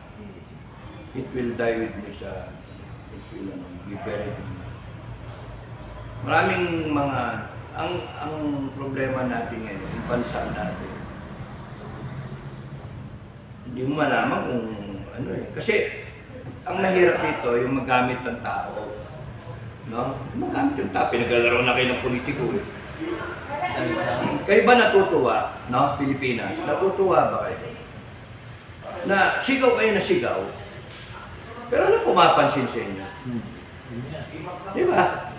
It will die with me it will be buried with me. Maraming mga, ang problema natin ngayon, yung bansa natin, hindi mo malaman kung ano eh. Kasi, ang mahirap nito, yung magamit ng tao. No? Magamit yung tao. Pinaglalaro na kayo ng politiko eh. Kayo ba natutuwa, no? Pilipinas? Natutuwa ba kayo? Na sigaw kayo na sigaw, pero ano pumapansin sa inyo? Di ba?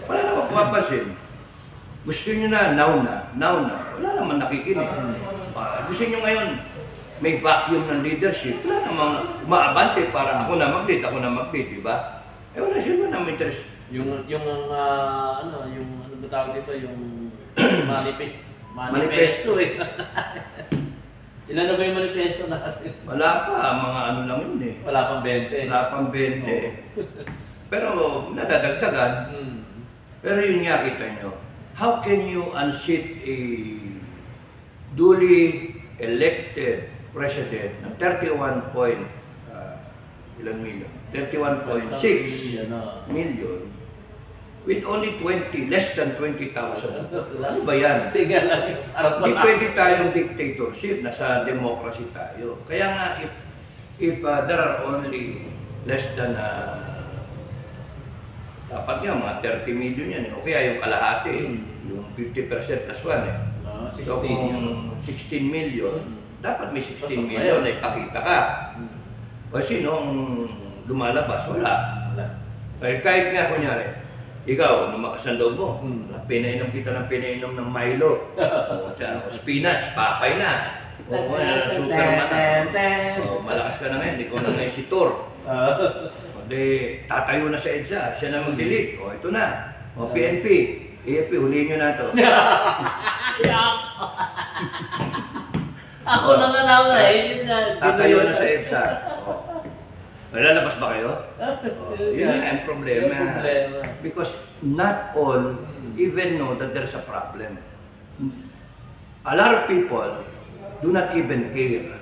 Wala naman pumapansin. Gusto nyo na, now na. Wala naman nakikinig. Gusto nyo ngayon, may vacuum ng leadership. Wala namang umaabante para ako na mag-lead, di ba? Wala siya naman interest. Yung ano ba tawag dito, yung manifesto eh. Ilan na ba yung manifesto na kasi? Wala pa, mga ano lang yun eh. Wala pang 20. Wala pang 20. Pero nadadagdagan. Pero yun nga kita nyo, how can you unseat a duly elected president ng 31 point, ilan million? 31.6 million with only less than 20,000. Ano ba yan? Tiga lang yung harap Hindi pwede tayong dictatorship, nasa democracy tayo. Kaya nga, if there are only less than, dapat nga mga 30 million yan. O kaya yung kalahati, yung 50% plus 1 eh. 16 So kung 16 million, dapat may 16 million na ipakita ka. O sinong lumalabas? Wala. Kahit nga kunyari, ikaw, lumakas ang loob mo, pinainom kita ng pinainom ng Milo, o spinach, papay na, o Superman na, o malakas ka na ngayon, ikaw na ngayon si Thor. O di, tatayo na sa EDSA, siya na mag-delete, o ito na, o PNP, AFP, huliin nyo na ito. Ako na nga na eh. Tatayo na sa EDSA. Lalabas ba kayo? Yun nga ang problema. Because not all even know that there's a problem. A lot of people do not even care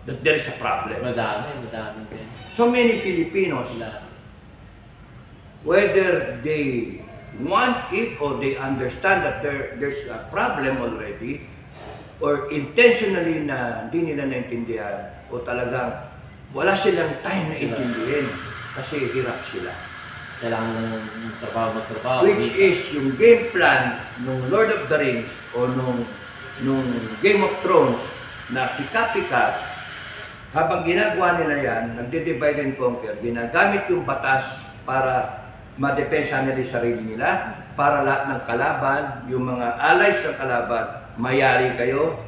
that there is a problem. Madami din. So many Filipinos, whether they want it or they understand that there's a problem already, or intentionally na hindi nila naintindihan, o talagang wala silang time na intindihin kasi hirap sila. Kailangan ng magtrabaho. Which is yung game plan nung Lord of the Rings o nung Game of Thrones na si Copycat, habang ginagawa nila yan, nagde-divide and conquer, ginagamit yung batas para madepensa nila yung sarili nila, para lahat ng kalaban, yung mga allies ng kalaban, mayari kayo,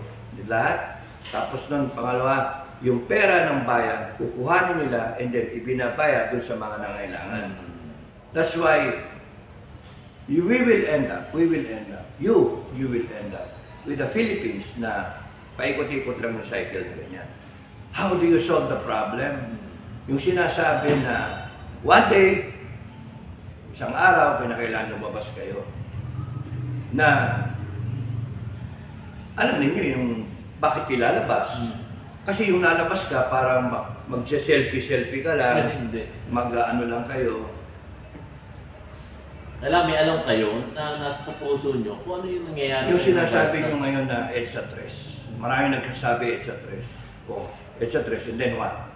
lahat. Tapos nun, pangalawa, yung pera ng bayan, kukuhanin nila and then ibinabaya dun sa mga nangailangan. That's why we will end up, you will end up with the Philippines na paikot-ikot lang yung cycle na ganyan. How do you solve the problem? Yung sinasabi na one day, isang araw, kinakailangan lumabas kayo, na alam ninyo yung bakit ilalabas. Kasi yung lalabas ka, parang magse-selfie ka lang, mag-ano lang kayo. May alam kayo na nasa puso nyo kung ano yung nangyayari. Yung sinasabi nyo ngayon na EDSA 3, maraming nagsasabi EDSA 3. O, EDSA 3, and then what?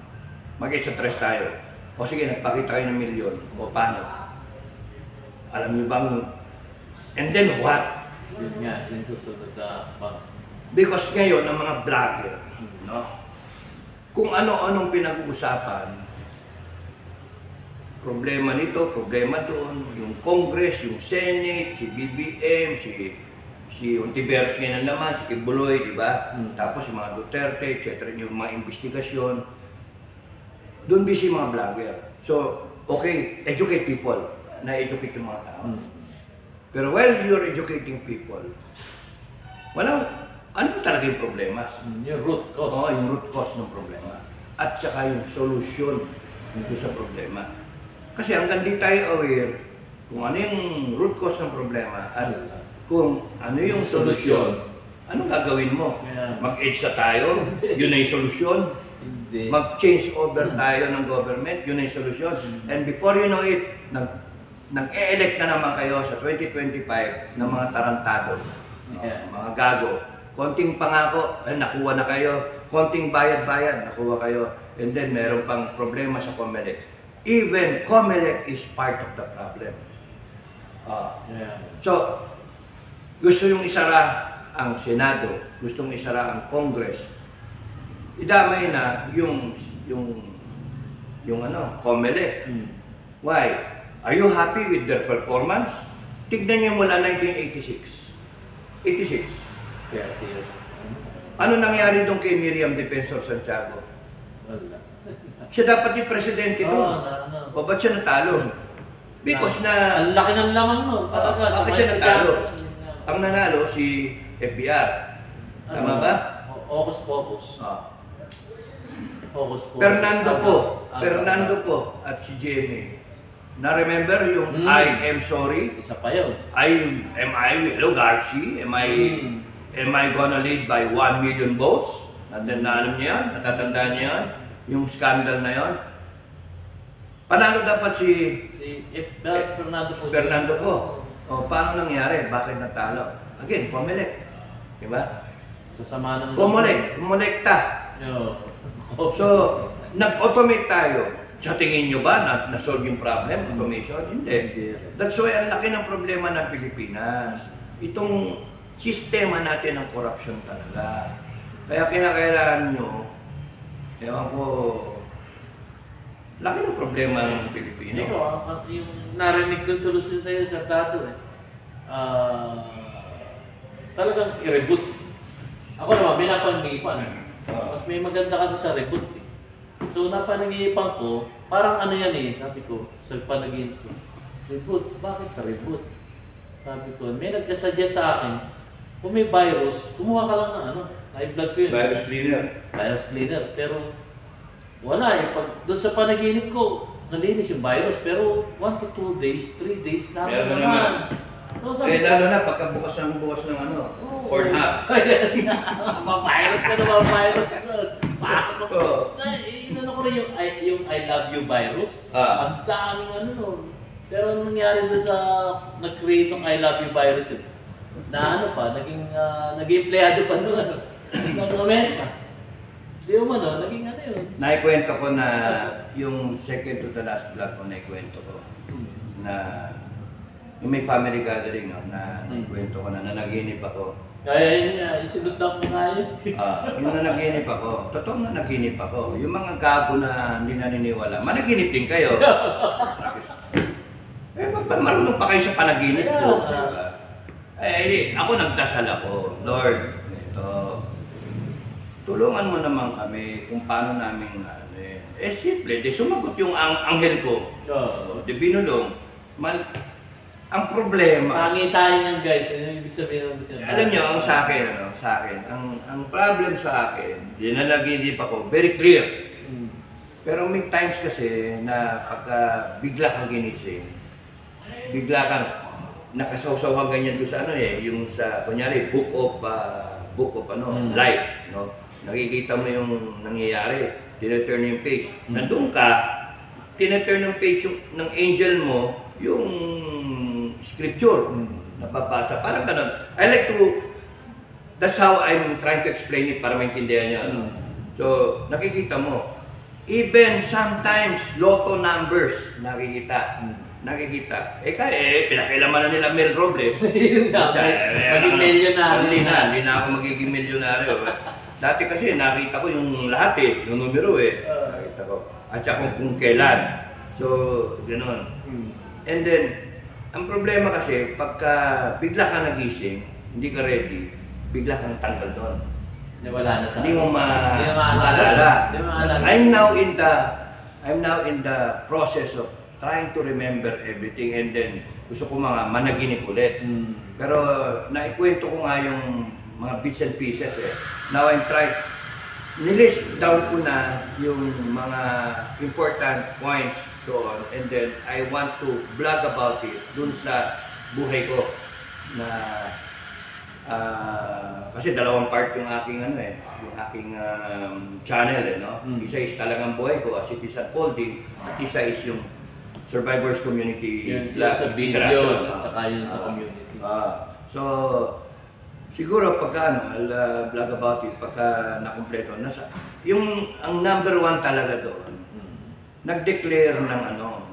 Mag-EDSA 3 tayo. O sige, nagpakita kayo ng milyon. O paano? Alam nyo bang, and then what? Yun nga, yung susunod na Because ngayon, ang mga vlogger, no? Kung ano-anong pinag-uusapan, problema nito, problema doon, yung Congress, yung Senate, si BBM, si Ontiveros ngayon ang laman, si Kibuloy, di ba? Tapos yung mga Duterte, etc., yung mga investigasyon. Doon busy mga vlogger. So, okay, educate people, na-educate yung mga tao. Pero while you're educating people, ano talaga yung problema? Yung root cause. Oo, yung root cause ng problema. At saka yung solution sa problema. Kasi hanggang di tayo aware kung ano yung root cause ng problema at kung ano yung solusyon, anong gagawin mo? Mag-edge na tayo? Yun na yung solusyon? Mag-change over tayo ng government? Yun na yung solusyon? And before you know it, nag-e-elect na naman kayo sa 2025 ng mga tarantado, mga gago. Konting pangako, nakuha na kayo. Konting bayad-bayad, nakuha kayo. And then meron pang problema sa COMELEC. Even COMELEC is part of the problem. So, gusto yung isara ang Senado, gustong isara ang Congress. Idamay na yung COMELEC. Why? Are you happy with their performance? Tignan niyo mula 1986. 86. 30 years. Ano nangyari doon kay Miriam Defensor Santiago? Wala. Siya dapat yung presidente doon. O ba't siya natalo? Because Ang laki ng laman mo. Bakit siya natalo? Ang nanalo si FBR. Tama ba? Hocus Pocus. Fernando po at si GMA. Na-remember yung I am sorry? Isa pa yun. Hello Garci? Am I gonna lead by 1 million votes? Alam niya yan? Natatandaan niya yan? Yung scandal na yon. Panalo dapat si Fernando po. O, paano nangyari? Bakit natalo? Again, COMELEC. Diba? Sasama ng... Kumolekta. So, nag-automate tayo. Sa tingin nyo ba na-solve yung problem? Automation? Hindi. That's why ang laki ng problema ng Pilipinas. Itong sistema natin ng corruption talaga. Kaya kinakailangan nyo, ewan ko, laki ng problema ng Pilipino. Yung narinig ko solusyon sa'yo sa dato talagang i-reboot. Ako naman, may napag-iipan. Mas may maganda kasi sa reboot eh. So napag-iipan ko, parang ano yan eh, sabi ko, sa panaginip ko, reboot, bakit ka reboot? Sabi ko, may nag-suggest sa akin, kung may virus, kumuha ka lang ng high blood ko yun. Virus cleaner. Pero wala eh, doon sa panaginip ko, nalinis yung virus, pero 1 to 2 days, 3 days, naman. So, sabi Lalo na pagkabukas ng ano, Pornhub. Mavirus ka na, mavirus ka na. Pasok ko. Oo. Inano ko rin yung I love you virus. Ah. Ang daming ano nun. Pero anong nangyari doon sa nag-create ng I love you virus yun? Na ano pa, naging empleyado pa nung ano, ng Amerika. Di mo ano, naging ano yun. Naikwento ko na yung second to the last vlog ko, naikwento ko na yung may family gathering, no, na naikwento ko na nanaginip ako. Kaya yun nga, isinundan ko nga yun. Yung nanaginip ako, totoong nanaginip ako. Yung mga gago na hindi naniniwala, managinip din kayo. Marunong pa kayo sa panaginip ko. Diba? Ako nagdasal ako, Lord, ito, tulungan mo naman kami kung paano namin simple, di sumagot yung anghel ko. Di binulong. Ang problema, Pangitain yan guys, ano ibig sabihin ng siya? alam nyo, ang sa akin, ang problem sa akin, di na naginip ako, very clear. Pero may times kasi na pagka bigla kang ginising, bigla kang nakasawsaw ganyan doon sa ano yung sa, kunyari, book of life, no? Nakikita mo yung nangyayari, tineturn yung page. Nandun ka, tineturn yung page ng angel mo, yung scripture, nababasa, parang ganun. That's how I'm trying to explain it para maintindihan niyo. Ano? So, nakikita mo, even sometimes, lotto numbers, nakikita. Pinakilaman na nila Mel Robles. Maging milyonaryo. Hindi na ako magiging milyonaryo. Dati kasi nakita ko yung lahat yung numero nakita ko. At saka kung kailan. So, gano'n. And then, ang problema kasi, pagka bigla ka nagising, hindi ka ready, bigla kang tanggal doon. Wala na sa Hindi mo maalala. I'm now in the process of trying to remember everything, and then gusto ko managinip ulit. Pero naikwento ko nga yung mga bits and pieces Now I'm trying, nilist down ko na yung mga important points doon, and then I want to vlog about it dun sa buhay ko na kasi dalawang part yung aking yung aking channel no. Isa is talagang buhay ko as it is unfolding, at isa is yung Survivors Community yung sa videos at saka yun sa community. So siguro pagka I'll vlog about it pagka nakumpleto yung ang number one talaga doon, nag-declare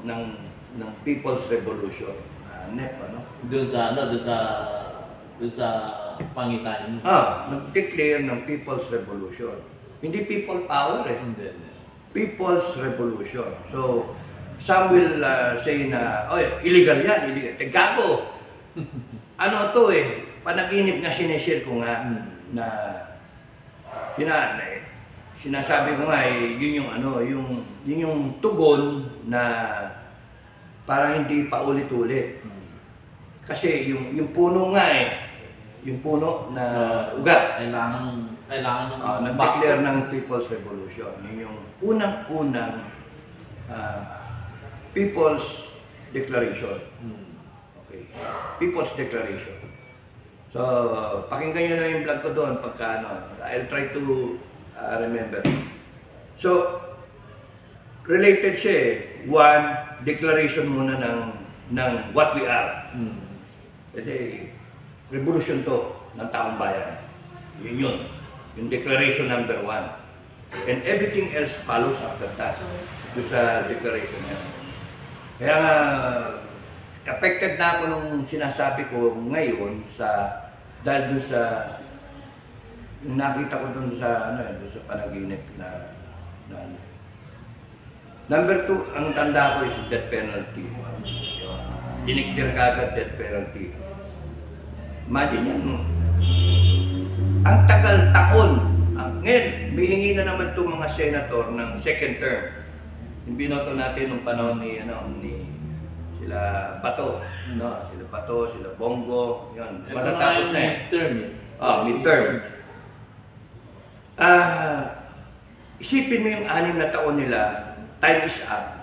ng People's Revolution, NEP Doon sa pangitain. Nag-declare ng People's Revolution. Hindi people power Hindi. People's Revolution. So some will say na, illegal yan, illegal. Gago! Ano to panaginip nga sineshare ko nga na sinasabi ko nga yun yung tugon na para hindi pa ulit-ulit. Kasi yung puno nga yung puno na ugat. Kailangan ng nag-declare ng People's Revolution. Yun yung unang-unang People's Declaration. Okay. People's Declaration. So, pakinggan nyo na yung vlog ko doon pagka I'll try to remember. So, related siya One, declaration muna ng what we are. Kasi, revolution to ng taong bayan. Yun. Yung declaration number 1. And everything else follows after that. Doon sa declaration niya. Kaya nga, affected na ako nung sinasabi ko ngayon dahil doon sa nakita ko doon sa doon sa panaginip na Number 2, ang tanda ko is death penalty. Diniktir ka agad death penalty. Imagine yan, ang tagal taon. Ngayon, bihingi na naman itong mga senator ng second term. Yung binoto natin nung panahon ni sila Bato, sila Bato, sila Bongo, yun. Matatapos na midterm midterm. Isipin mo yung 6 na taon nila, time is up.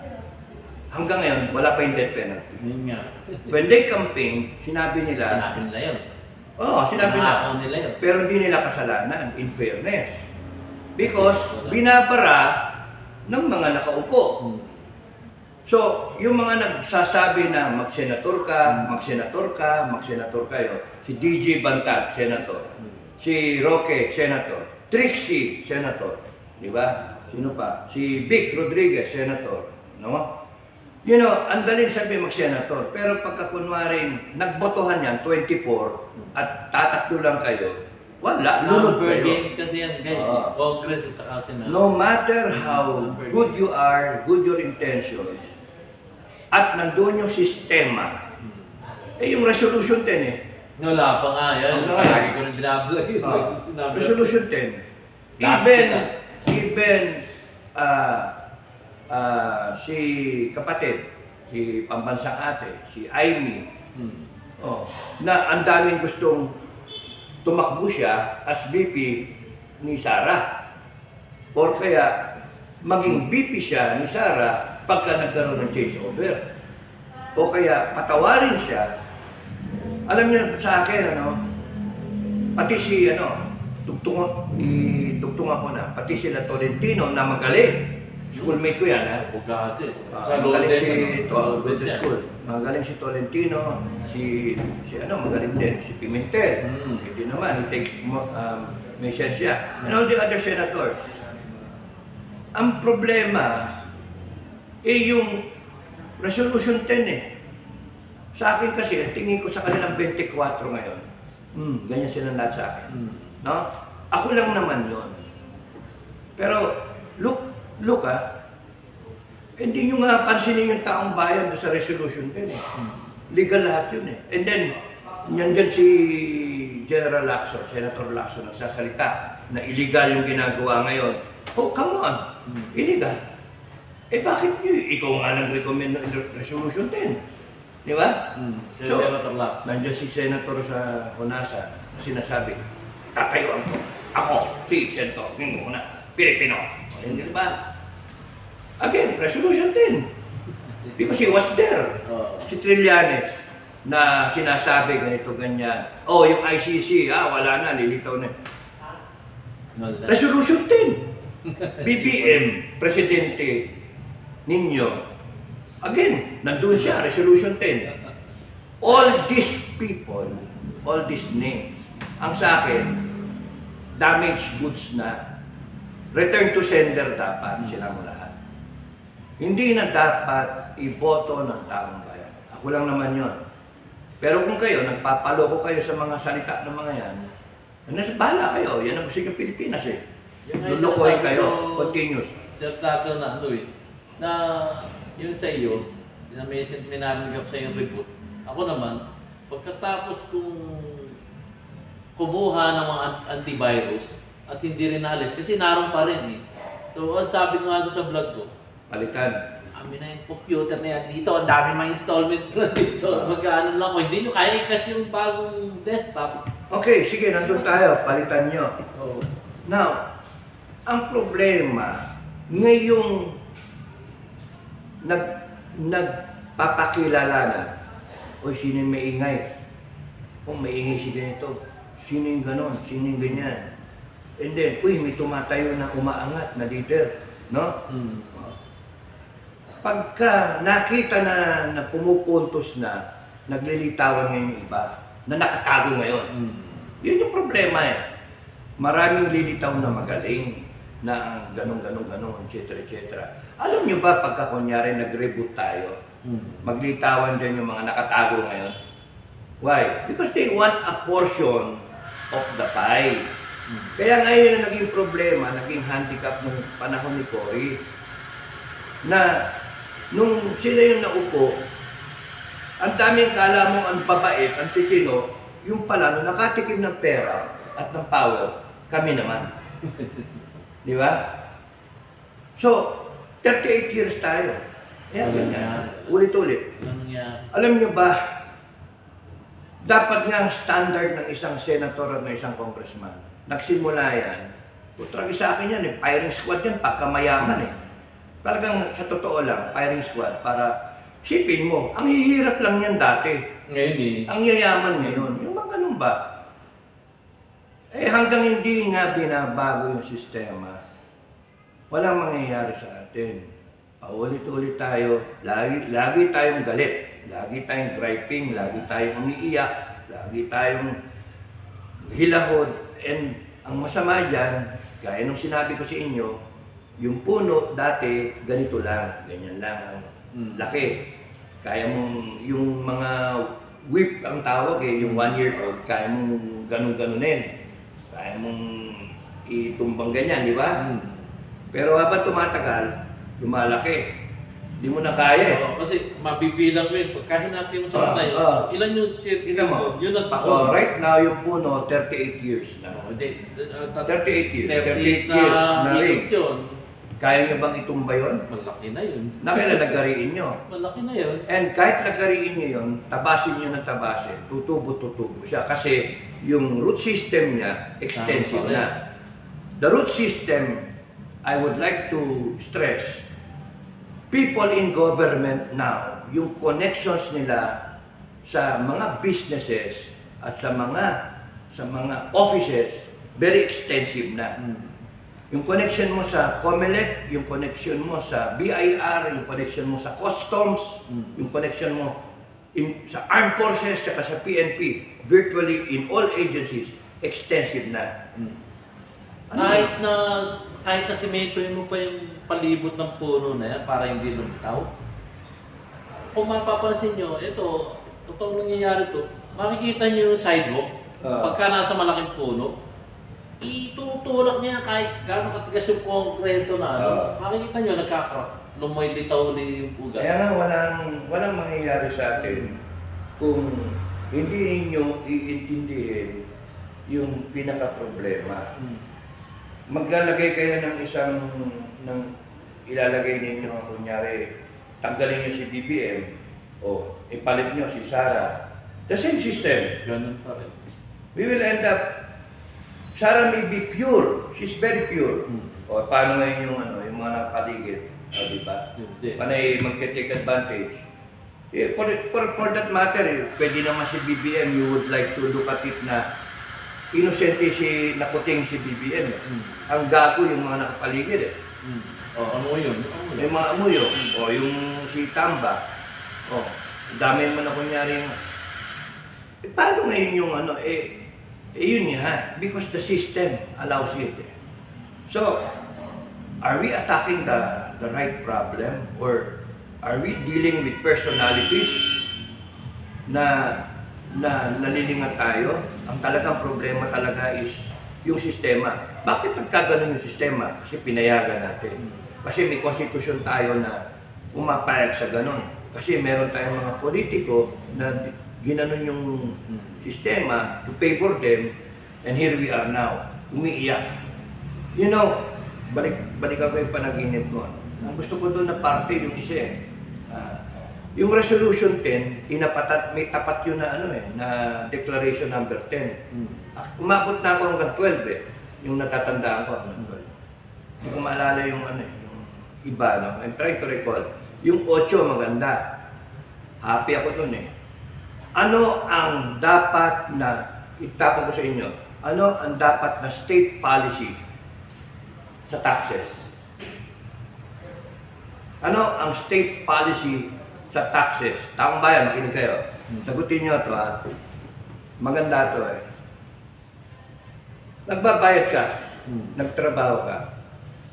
hanggang ngayon, wala pa yung death penalty. Yun nga. When they campaign, sinabi nila, Sinabi nila yun. sinabi Nangako na, nila yun. pero hindi nila kasalanan, in fairness. Because binabara ng mga nakaupo. So, yung mga nagsasabi na magsenator ka, magsenator ka, magsenator kayo, si DJ Bantag, senator. Si Roque, senator. Trixie, senator. Di ba? Sino pa? Si Vic Rodriguez, senator. No? You know, ang daling sabi mag-senator. Pero pagka kunwaring nagbotohan yan, 24, at tataklo lang kayo, wala, lunod Number kayo. games kasi yan, guys. Congress at saka Senado. No matter how good you are, good your intentions, at nandun yung sistema, yung resolution 10 eh. Wala pa nga yan. Wala nga. Lagi ko rin binablog yun. Resolution 10. Even si kapatid, si pambansang ate, si Aimee, na ang daming gustong tumakbo siya as VP ni Sara. Or kaya maging VP siya ni Sara pagka nagkaroon ng changeover. O kaya patawarin siya. Alam niyo sa akin, pati si, tugtungan ko na, pati sila Tolentino na magaling. Schoolmate ko yan, ha? Bugate. Magaling si Lourdes School. Magaling si Tolentino, magaling din, si Pimentel. Hindi naman, he takes may sense siya. And all the other senators. Ang problema, yung Resolution 10 eh. Sa akin kasi, tingin ko sa kanilang 24 ngayon. Ganyan silang lahat sa akin. No? Ako lang naman yon. Pero, look hindi nyo nga pansinin yung taong bayan doon sa Resolution 10 eh. Legal lahat yun eh. And then, nandyan si General Lacson, Senator Lacson, nagsasalita na illegal yung ginagawa ngayon. Oh, come on! Illegal. Bakit nyo? Ikaw nga nag-recommend ng Resolution 10. Di ba? So, Senator Lacson. nandiyan si Senator sa Honasan, sinasabi, tatayuan ko. Ako, si Senator, Pilipino. Hindi ba? Again, Resolution 10. Because he was there. Si Trillanes na sinasabi ganito, ganyan. Yung ICC, wala na, lilitaw na. Resolution 10. BBM, Presidente ninyo. Again, nandun siya, Resolution 10. All these people, all these names, ang sa akin, damaged goods na. Return to sender dapat silang lahat. Hindi na dapat iboto ng taong bayan. Ako lang naman yon. Pero kung kayo, nagpapaloko kayo sa mga salita ng mga yan, nasa bahala kayo. Yan ang gusto ng Pilipinas eh. Lulukoy kayo. Continuous. Sir Tato na na yung sa iyo, may narinig ako sa iyong report. Ako naman, pagkatapos kong kumuha ng mga antivirus at hindi rin alis, kasi naroon pa rin eh. So, ang sabi ko nga sa vlog ko, Palitan. amin na yung computer na yan dito, ang dami mga installment na dito. Mag-ano lang ko, hindi nyo kaya i-cash yung bagong desktop. Okay, sige, nandun tayo. Palitan nyo. Now, ang problema, ngayong nagpapakilala na, sino yung maingay? Maingay si ganito. Sino yung ganon? Sino yung ganyan? And then, may tumatayo na umaangat na leader. No? Pagka nakita na pumupuntos na, naglilitawan ngayon yung iba, na nakatago ngayon. Yun yung problema eh. Maraming lilitaw na magaling, na ganun, etc. Alam nyo ba pagka kunyari nag-reboot tayo, maglitawan dyan yung mga nakatago ngayon? Why? Because they want a portion of the pie. Kaya ngayon na naging problema, naging handicap nung panahon ni Cory, na nung sila yung naupo, ang daming kala mong ang babait, ang titino, yung pala, nung nakatikim ng pera at ng power, kami naman. Di ba? So, 38 years tayo. Ulit-ulit. Alam nyo ba, dapat nga standard ng isang senator at ng isang congressman. Nagsimula yan. Putragi sa akin yan, firing squad yan, pagka mayaman eh. Talagang sa totoo lang, firing squad para sipin mo, ang hihirap lang yan dati. Ngayon eh. Ang yayaman ngayon, yung mga ganun ba? Eh hanggang hindi nga binabago yung sistema, walang mangyayari sa atin. Paulit-ulit tayo, lagi tayong galit, lagi tayong griping, lagi tayong umiiyak, lagi tayong hilahod. And ang masama dyan, gaya nung sinabi ko sa inyo, yung puno dati ganito lang, ganyan lang ang laki. Kaya mong yung mga whip ang tawag eh, yung 1 year old, kaya mong ganun-ganunin. Kaya mong itumbang ganyan, di ba? Pero habang tumatagal, lumalaki. Hindi mo na kaya eh. Oo, kasi mabibilang mo yun. Pagka hinati mo sa tayo, ilan yung circle Tingnan mo, yun at ako, right now yung puno, 38 years na. 38 years. 38 years na rin. Yun. Kaya nyo bang itumba yun? Malaki na yun. Nakilalagariin nyo. Malaki na yun. And kahit lagariin nyo yun, tabasin nyo ng tabasin, tutubo siya. Kasi yung root system niya, extensive na. The root system, I would like to stress, people in government now, yung connections nila sa mga businesses at sa mga offices, very extensive na. Yung connection mo sa COMELEC, yung connection mo sa BIR, yung connection mo sa Customs, yung connection mo sa Armed Forces, saka sa PNP, virtually in all agencies, extensive na. Kahit na simentoin mo pa yung palibot ng puno na yan para hindi lumitaw. Kung mapapansin nyo, ito, totoong nangyayari to, makikita nyo yung sidewalk, pagka nasa malaking puno, itutulak niya kahit gano'ng katigas yung konkreto na makikita nyo, nagkakrock, lumilitaw ni yung puga. Kaya nga walang mangyayari sa atin kung hindi niyo iintindihin yung pinaka-problema. Maglalagay kayo ng ilalagay ninyo, kunyari, tanggalin niyo si BBM o ipalit niyo si Sara. The same system. Ganun pa rin. We will end up, Sara may be pure. She's very pure. O paano ngayon yung mga nakapaligid? O diba? Panay mag-take advantage. Eh, for that matter, pwede naman si BBM, you would like to look at it na inosente si nakuting si BBM. Ang gago yung mga nakapaligid eh. Ano yun? Yung mga amuyo. O yung si Tamba. O, dami naman na kunyari yung... paano ngayon yung yun nga, because the system allows it. So, are we attacking the right problem or are we dealing with personalities na nalilingan tayo? Ang talagang problema talaga is yung sistema. Bakit nagkaganon yung sistema? Kasi pinayagan natin. Kasi may konstitusyon tayo na pumapayag sa ganon. Kasi meron tayong mga politiko na ginanon yung sistema to favor them, and here we are now, umiiyak. You know, balik ako yung panaginip ko. Ang gusto ko doon na parte yung isa eh. Yung resolution 10, may tapat yun na na declaration number 10. Umabot na ako hanggang 12 yung natatandaan ko hanggang 12. Hindi ko maalala yung yung iba, no? I'm trying to recall. Yung 8 maganda. Happy ako doon eh. Ano ang dapat na, itapon ko sa inyo, ano ang dapat na state policy sa taxes? Ano ang state policy sa taxes? Taong bayan, makinig kayo. Sagutin nyo ito ha. Maganda ito eh. Nagbabayad ka, nagtrabaho ka,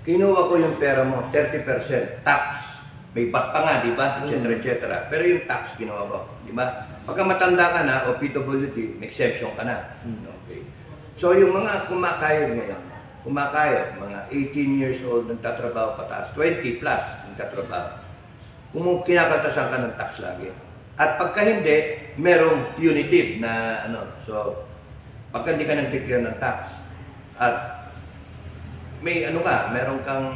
kinuha ko yung pera mo, 30% tax. May bat pa nga, di ba? Etc. Pero yung tax kinuha ko, di ba? Pagka matanda ka na, o PWD, may exemption ka na. Okay. So yung mga kumakayod ngayon, mga 18 years old nagtatrabaho pataas, 20 plus nagtatrabaho. Kung kinakaltasan ka ng tax lagi. At pagka hindi, merong punitive na so pagka hindi ka nag-declare ng tax, at may meron kang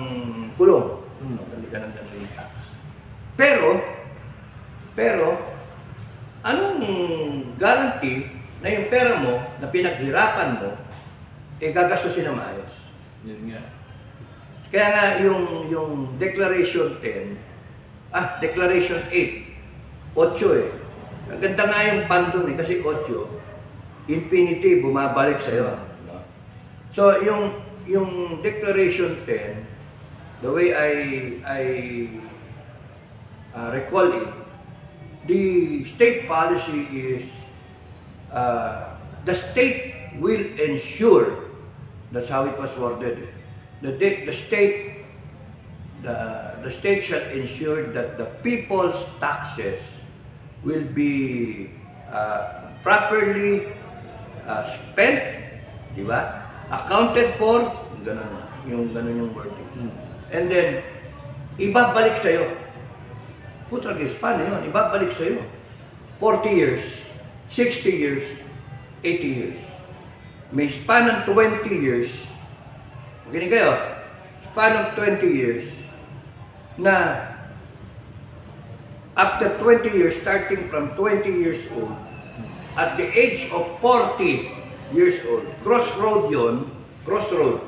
kulong, pagka hindi ka nag-declare ng tax. Pero, anong guarantee na yung pera mo, na pinaghirapan mo, gagastusin na maayos? Yun nga. Kaya nga yung Declaration 10, Declaration 8, 8 eh. Ang ganda nga yung pan dun eh, kasi 8, infinity, bumabalik sa'yo. No? So, yung Declaration 10, the way I recall it, the state policy is the state will ensure, that's how it was worded, the state shall ensure that the people's taxes will be properly spent, di ba? Accounted for, ganun yung wording. And then, ibabalik sa'yo. Putragis, paano yun? Ibabalik sa'yo. 40 years, 60 years, 80 years. May span ng 20 years, makinig kayo, span of 20 years, na after 20 years, starting from 20 years old, at the age of 40 years old, crossroad yun, crossroad,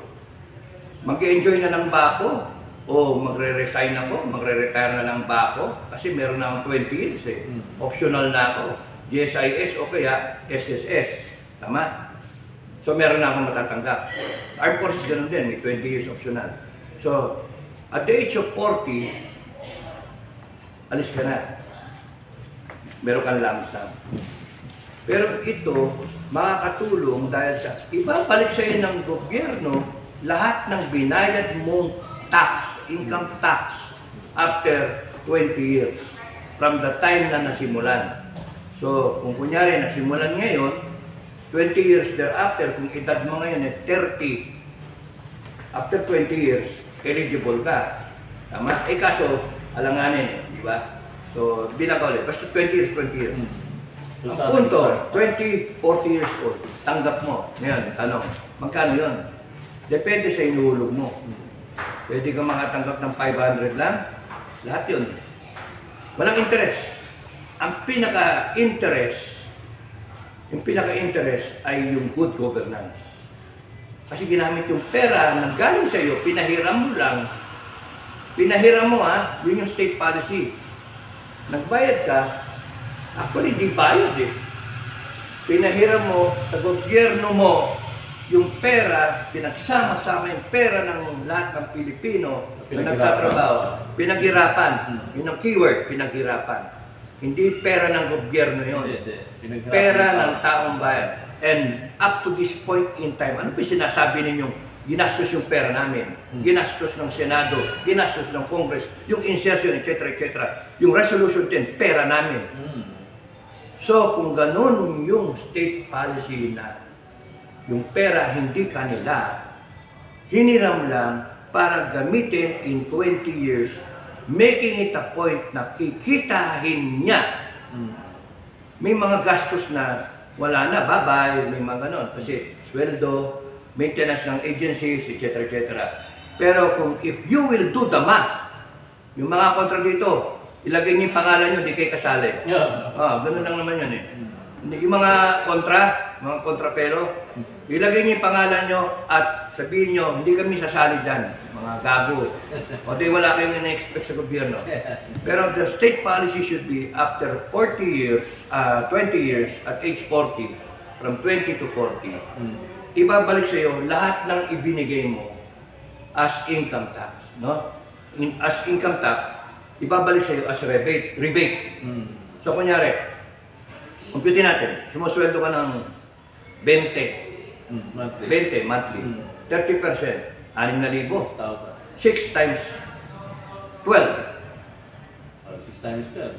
mag-enjoy na ng bako, o magre-resign ako, magre-retire na ng bako, kasi meron na akong 20 years eh. Optional na ako. GSIS o kaya SSS. Tama? So meron na akong matatanggap. Armed Forces ganun din, may 20 years optional. So, at the age of 40, alis ka na. Meron kang lump sum. Pero ito, makakatulong dahil sa ibabalik sa iyo ng gobyerno lahat ng binayad mong tax, income tax, after 20 years from the time na nasimulan. So, kung kunyari nasimulan ngayon, 20 years thereafter, kung edad mo ngayon ay 30, after 20 years, eligible ka. Tama? Eh kaso, alanganin eh, di ba? So, bilang ka ulit, basta 20 years, 20 years. Ang punto, 20, 40 years old, tanggap mo. Ngayon, tanong, magkano yun? Depende sa inuhulog mo. Pwede ka makatanggap ng 500 lang, lahat yun. Walang interest. Ang pinaka-interest ay yung good governance. Kasi ginamit yung pera na galing sa iyo, pinahiram mo lang. Pinahiram mo yun yung state policy. Nagbayad ka, actually di bayad eh. Pinahiram mo sa gobyerno mo yung pera, pinagsama-sama yung pera ng lahat ng Pilipino na nagtatrabaho. Pinaghirapan. Yun ang keyword, pinaghirapan. Hindi pera ng gobyerno yun. Pera ng taong bayan. And up to this point in time, ano ba sinasabi ninyong ginastos yung pera namin? Ginastos ng Senado, ginastos ng Congress, yung insertion, etc. Yung Resolution 10, pera namin. So, kung ganun yung state policy na yung pera hindi kanila, hiniram lang para gamitin in 20 years, making it a point na kikitahin niya. May mga gastos na wala na, bye-bye, may mga ganon. Kasi sweldo, maintenance ng agencies, etc. Pero kung if you will do the math, yung mga kontra dito, ilagay niyo yung pangalan nyo, di kayo kasali. Ganun lang naman yun eh. Yung mga kontrapelo, ilagay niyo yung pangalan nyo at sabihin nyo, hindi kami sasali dyan, mga gago. O di wala kayong ina-expect sa gobyerno. Pero the state policy should be after 40 years, 20 years, at age 40, from 20 to 40, ibabalik sa iyo lahat ng ibinigay mo as income tax. No? As income tax, ibabalik sa iyo as rebate. So kunyari, compute natin, sumusweldo ka ng 20 monthly. 30%, 6,000. 6 times 12. 6 times 12,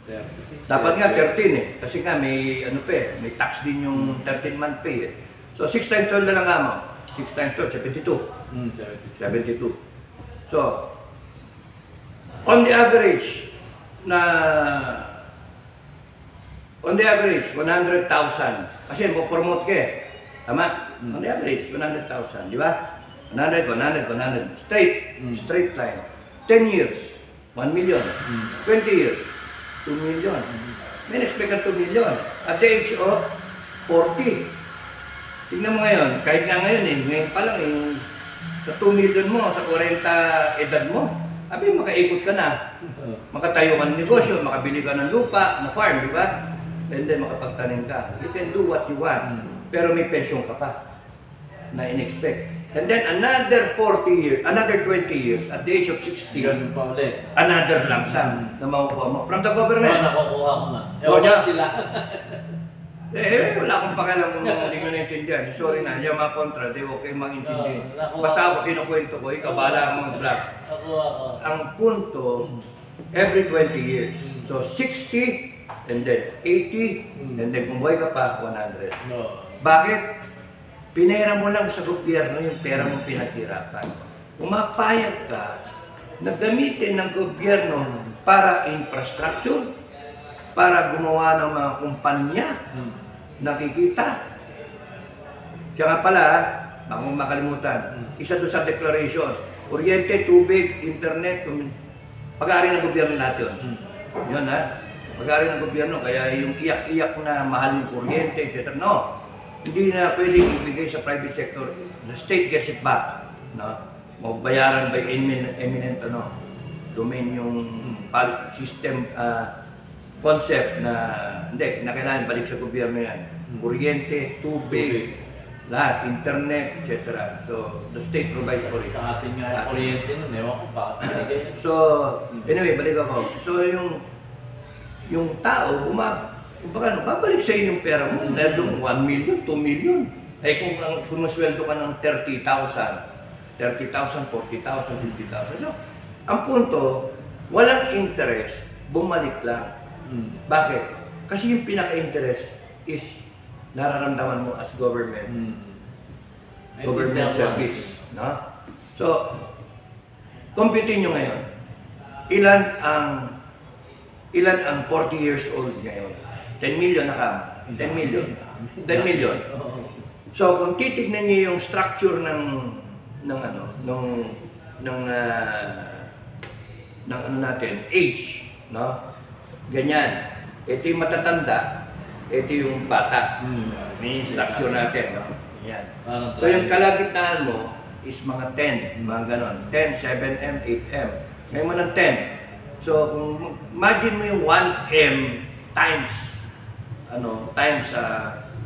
36. Dapat nga 13 eh. Kasi nga may may tax din yung 13-month pay eh. So 6 times 12 na lang nga mo. 6 times 12, 72. 72. So, on the average, 100,000. Kasi mo-promote ka eh. Tama? On the average, 100,000. Di ba? 100. Straight line. 10 years, 1 million. 20 years, 2 million. May expect 2 million. At the age of 40. Tingnan mo ngayon, kahit nga ngayon ngayon pa lang sa 2 million mo, sa 40 edad mo, abi makaikot ka na. Makatayo ka ng negosyo, makabili ka ng lupa, na farm, di ba? And then makapagtanim ka. You can do what you want. Pero may pension ka pa na in-expect. And then another 40 years, another 20 years, at the age of 60, Ganun pa ulit. another lump sum na makukuha mo from the government. Nakukuha ko na. O, Ewan na- sila. Wala akong pakialam kung hindi mo naintindihan. Sorry na, yung mga kontra, di okay maintindihan. Nakuha. Basta ako kinukwento ko, ikaw bahala mo mag-vlog. Ako. Ang punto, every 20 years. So 60, and then 80, and then kung buhay ka pa, 100. No. Bakit? Pinera mo lang sa gobyerno yung pera mong pinaghirapan. Umapayag ka na gamitin ng gobyerno para infrastructure, para gumawa ng mga kumpanya, nakikita. Siya nga pala, bago makalimutan, isa doon sa declaration, kuryente, tubig, internet, pag-aari ng gobyerno natin. Yun ha, pag-aari ng gobyerno, kaya yung iyak-iyak na mahal yung kuryente, etc. No, hindi na pwedeng ibigay sa private sector. The state gets it back. No? Mabayaran by eminent domain yung system concept na hindi, na kailangan balik sa gobyerno yan. Kuryente, tubig, lahat, internet, etc. So, the state provides for it. Sa atin nga kuryente nun, ewan ko bakit binigay. So, anyway, balik ako. So, yung tao, babalik sa iyo yung pera mo. Dahil yung 1 million, 2 million. Eh kung masweldo ka ng 30,000, 40,000, 50,000. So, ang punto, walang interest, bumalik lang. Bakit? Kasi yung pinaka-interest is nararamdaman mo as government. Government service. No? So, computin nyo ngayon. Ilan ang 40 years old ngayon? 10 million na kama. 10 million. 10 million. So, kung titignan niyo yung structure ng natin, age, no? Ganyan. Ito yung matatanda, ito yung bata. May structure natin, no? Ganyan. So, yung kalagitnaan mo is mga 10, mga ganon. 10, 7M, 8M. Ngayon mo ng 10. So, kung imagine mo yung 1M times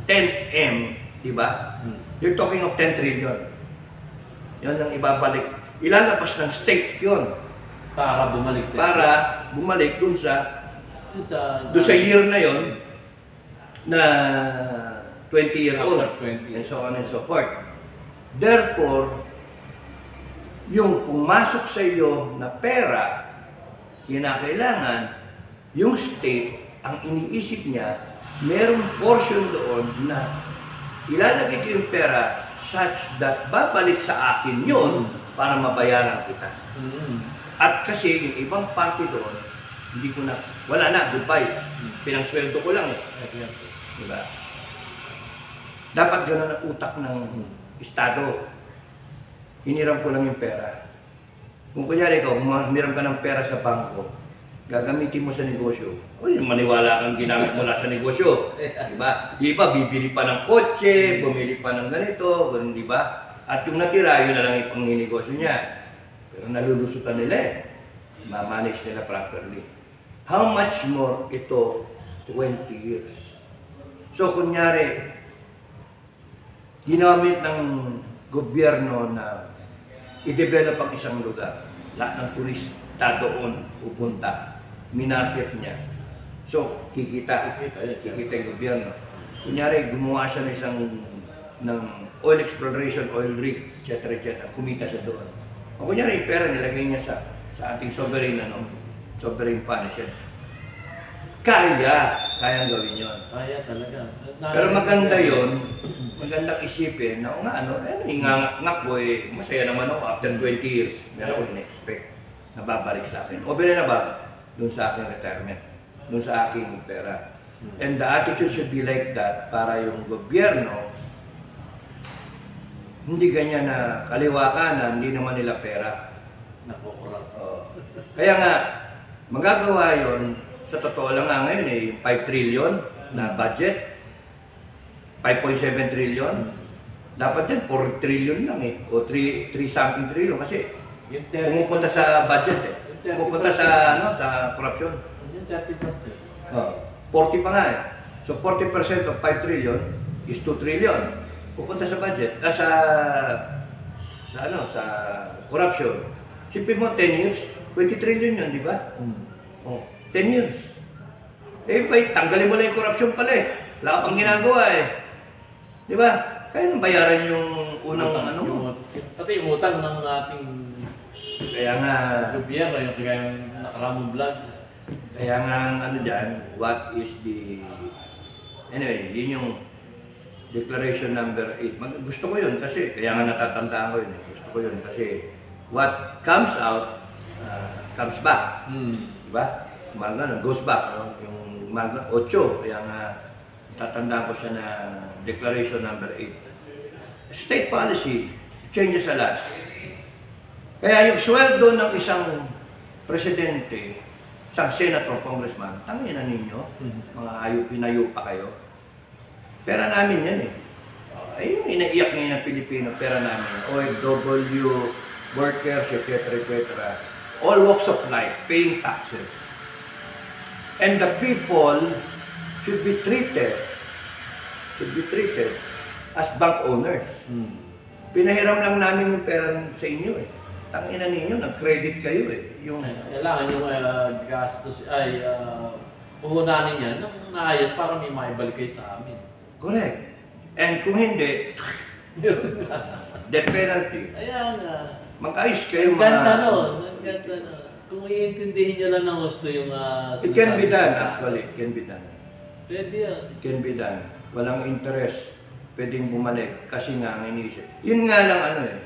10M, di ba? You're talking of 10 trillion. Yun ang ibabalik. Ilalabas ng state yun. Para bumalik sa Para bumalik dun sa year na yon na 20-year-old. And so on and so forth. Therefore, yung pumasok sa iyo na pera, kinakailangan yung state, ang iniisip niya, merong portion doon na ilalagay ko yung pera such that babalik sa akin yun para mabayaran kita. At kasi yung ibang parte doon, hindi ko na, wala na, goodbye. Pinangsweldo ko lang eh. Diba? Dapat gano'n ang utak ng Estado. Hiniram ko lang yung pera. Kung kunyari ikaw, hiniram ka ng pera sa bangko, gagamitin mo sa negosyo. O yung maniwala kang ginamit mo lang sa negosyo. Diba? Di ba, bibili pa ng kotse, bumili pa ng ganito, ganun, di ba? At yung natira, yun na lang yung pang-negosyo niya. Pero nalulusutan nila eh. Ma-manage nila properly. How much more ito? 20 years. So, kunyari, ginamit ng gobyerno na i-develop ang isang lugar. Lahat ng turista doon pupunta. Minarket niya. So, kikita yung gobyerno. Kunyari, gumawa siya ng isang oil exploration, oil rig, etc. Kumita siya doon. O kunyari, pera nilagay niya sa ating sovereign fund, etc. Kayang gawin yun. Kaya talaga. Pero maganda yun, magandang isipin na ingangak ko eh, masaya naman ako after 20 years, meron ako in-expect na babalik sa akin. Over and above, dun sa aking retirement, dun sa aking pera. And the attitude should be like that para yung gobyerno, hindi ganyan na kaliwa kanan, hindi naman nila pera. Nakukurap. Kaya nga, magagawa yun, sa totoo lang nga ngayon 5 trillion na budget, 5.7 trillion, Dapat yan, 4 trillion lang eh. O 3 something trillion kasi Yung pumupunta sa budget eh. Yung 30%. Pumupunta sa, sa corruption. Yung 30%. Oh, 40 pa nga eh. So 40% of 5 trillion is 2 trillion. Pupunta sa budget, sa corruption. Sipin mo 10 years, 20 trillion yun, di ba? Oh, 10 years. Eh, tanggalin mo lang yung corruption pala eh. Wala ka pang ginagawa eh. Di ba? Kaya nang bayaran yung unang ano mo. Pati yung utang ng ating Kaya nga, gobyerno, yung kaya nakaramong vlog. kaya nga ang ano dyan, what is the... Anyway, yun yung declaration number 8. Gusto ko yun kasi, kaya nga natatandaan ko yun eh. Gusto ko yun kasi what comes out, comes back. Diba? Mga goes back, no? Yung mga 8, kaya nga tatandaan ko siya na declaration number 8. State policy changes a lot. Kaya yung sweldo ng isang presidente, isang senator, congressman, tangin na ninyo, mga pinayo pa kayo. Pera namin yan eh. Ay, yung inaiyak ngayon ng Pilipino, pera namin. OFW, workers, etc., etc. All walks of life, paying taxes. And the people should be treated as bank owners. Pinahiram lang namin yung pera sa inyo eh. Tangina ninyo, nag-credit kayo eh. Yung... Kailangan yung gastos ay puhunanin yan ng naayos para may maibalik kayo sa amin. Correct. And kung hindi, death penalty. Ayan Mag-ayos kayo ang ganda no. Ang ganda no. Kung iintindihin nyo lang ng gusto yung It can be done actually. It can be done. Pwede yan. It can be done. Walang interest. Pwedeng bumalik kasi nga ang inisip. Yun nga lang ano eh.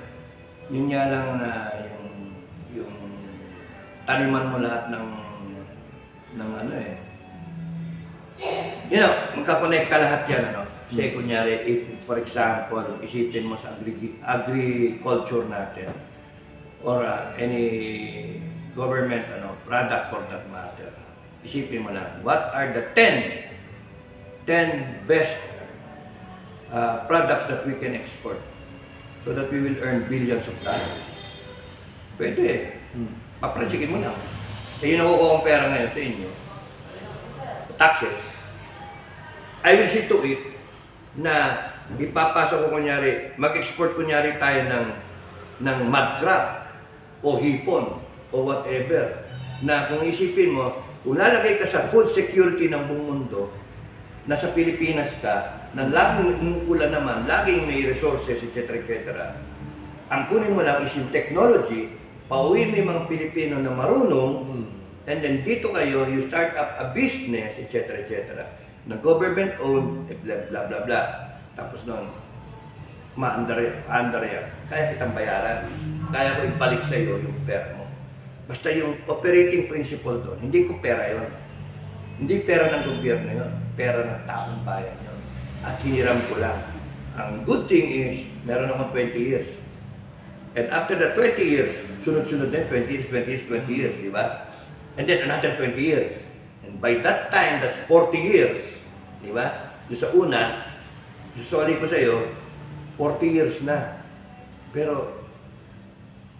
Yun nga lang na yung taniman mo lahat ng ano eh. You know, magkakonekta lahat yan ano. Say kunyari, if for example, isipin mo sa agriculture natin or any government product for that matter. Isipin mo lang, what are the 10 best products that we can export so that we will earn billions of dollars? Pwede eh. Paprojectin mo lang. Eh yun nakukuha kong pera ngayon sa inyo. Taxes. I will see to it na ipapasok ko kunyari, mag-export kunyari tayo ng mud crab o hipon o whatever. Na kung isipin mo, kung lalagay ka sa food security ng buong mundo, nasa Pilipinas ka, na laging umuulan naman, laging may resources, etc. etc. Ang kunin mo lang is yung technology, pauwiin mo yung mga Pilipino na marunong, and then dito kayo, you start up a business, etc. etc. na government owned, blah blah blah blah. Tapos noon, maandar yan. Kaya kitang bayaran. Kaya ko ibalik sa iyo yung pera mo. Basta yung operating principle doon, hindi ko pera yon. Hindi pera ng gobyerno yon. Pera ng taong bayan yon. At hiniram ko lang. Ang good thing is, meron akong 20 years. And after the 20 years, sunod-sunod din, 20 years, 20 years, 20 years, di ba? And then another 20 years. And by that time, that's 40 years. Di ba? Doon sa una, susuli ko sa iyo, 40 years na. Pero,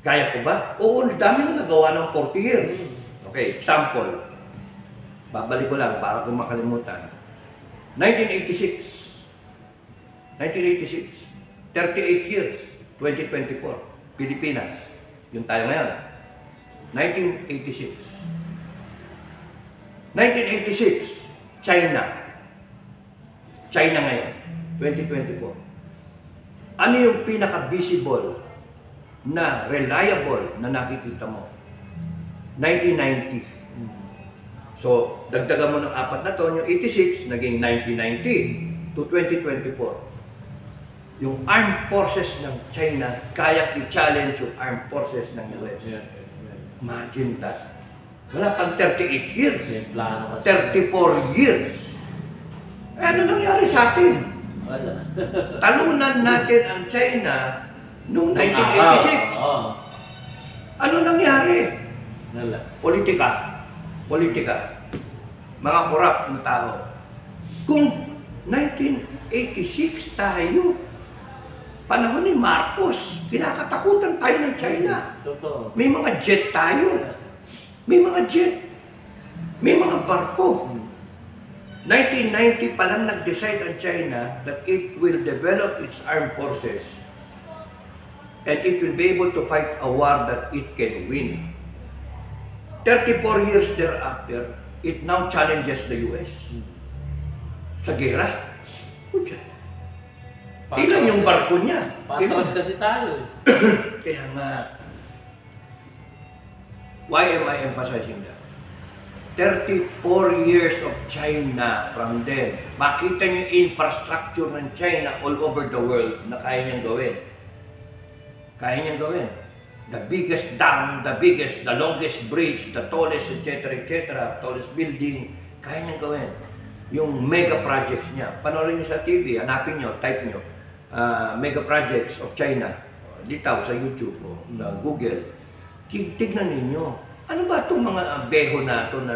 kaya ko ba? Oo, dami na nagawa ng 40 years. Okay, example. Babalik ko lang para kung makalimutan. 1986. 38 years. 2024. Pilipinas. Yung tayo ngayon. 1986. 1986, China. China ngayon, 2024. Ano yung pinaka-visible na reliable na nakikita mo? 1990. So, dagdagan mo ng 4 na to, yung 86, naging 1990 to 2024. Yung armed forces ng China, kaya i-challenge yung armed forces ng US. Imagine that. Wala pang 38 years. 34 years. Eh, ano nangyari sa atin? Wala. Talunan natin ang China noong 1986. Ano nangyari? Wala. Politika. Mga corrupt na tao. Kung 1986 tayo, panahon ni Marcos, kinakatakutan tayo ng China. Totoo. May mga jet tayo. May mga jet. May mga barko. 1990 pa lang nag-decide ang China that it will develop its armed forces and it will be able to fight a war that it can win. 34 years thereafter, it now challenges the US sa gera. Ilan yung barko niya? Patras kasi tayo. Kaya nga, why am I emphasizing that? 34 years of China from then. Makita niyo yung infrastructure ng China all over the world na kaya niyang gawin. Kaya niyang gawin. The biggest dam, the longest bridge, the tallest, etc., tallest building, kaya niyang gawin. Yung mega projects niya. Panoorin niyo sa TV, hanapin niyo, type niyo, mega projects of China. Litaw sa YouTube o sa Google. Tignan ninyo. Ano ba itong mga beho na ito na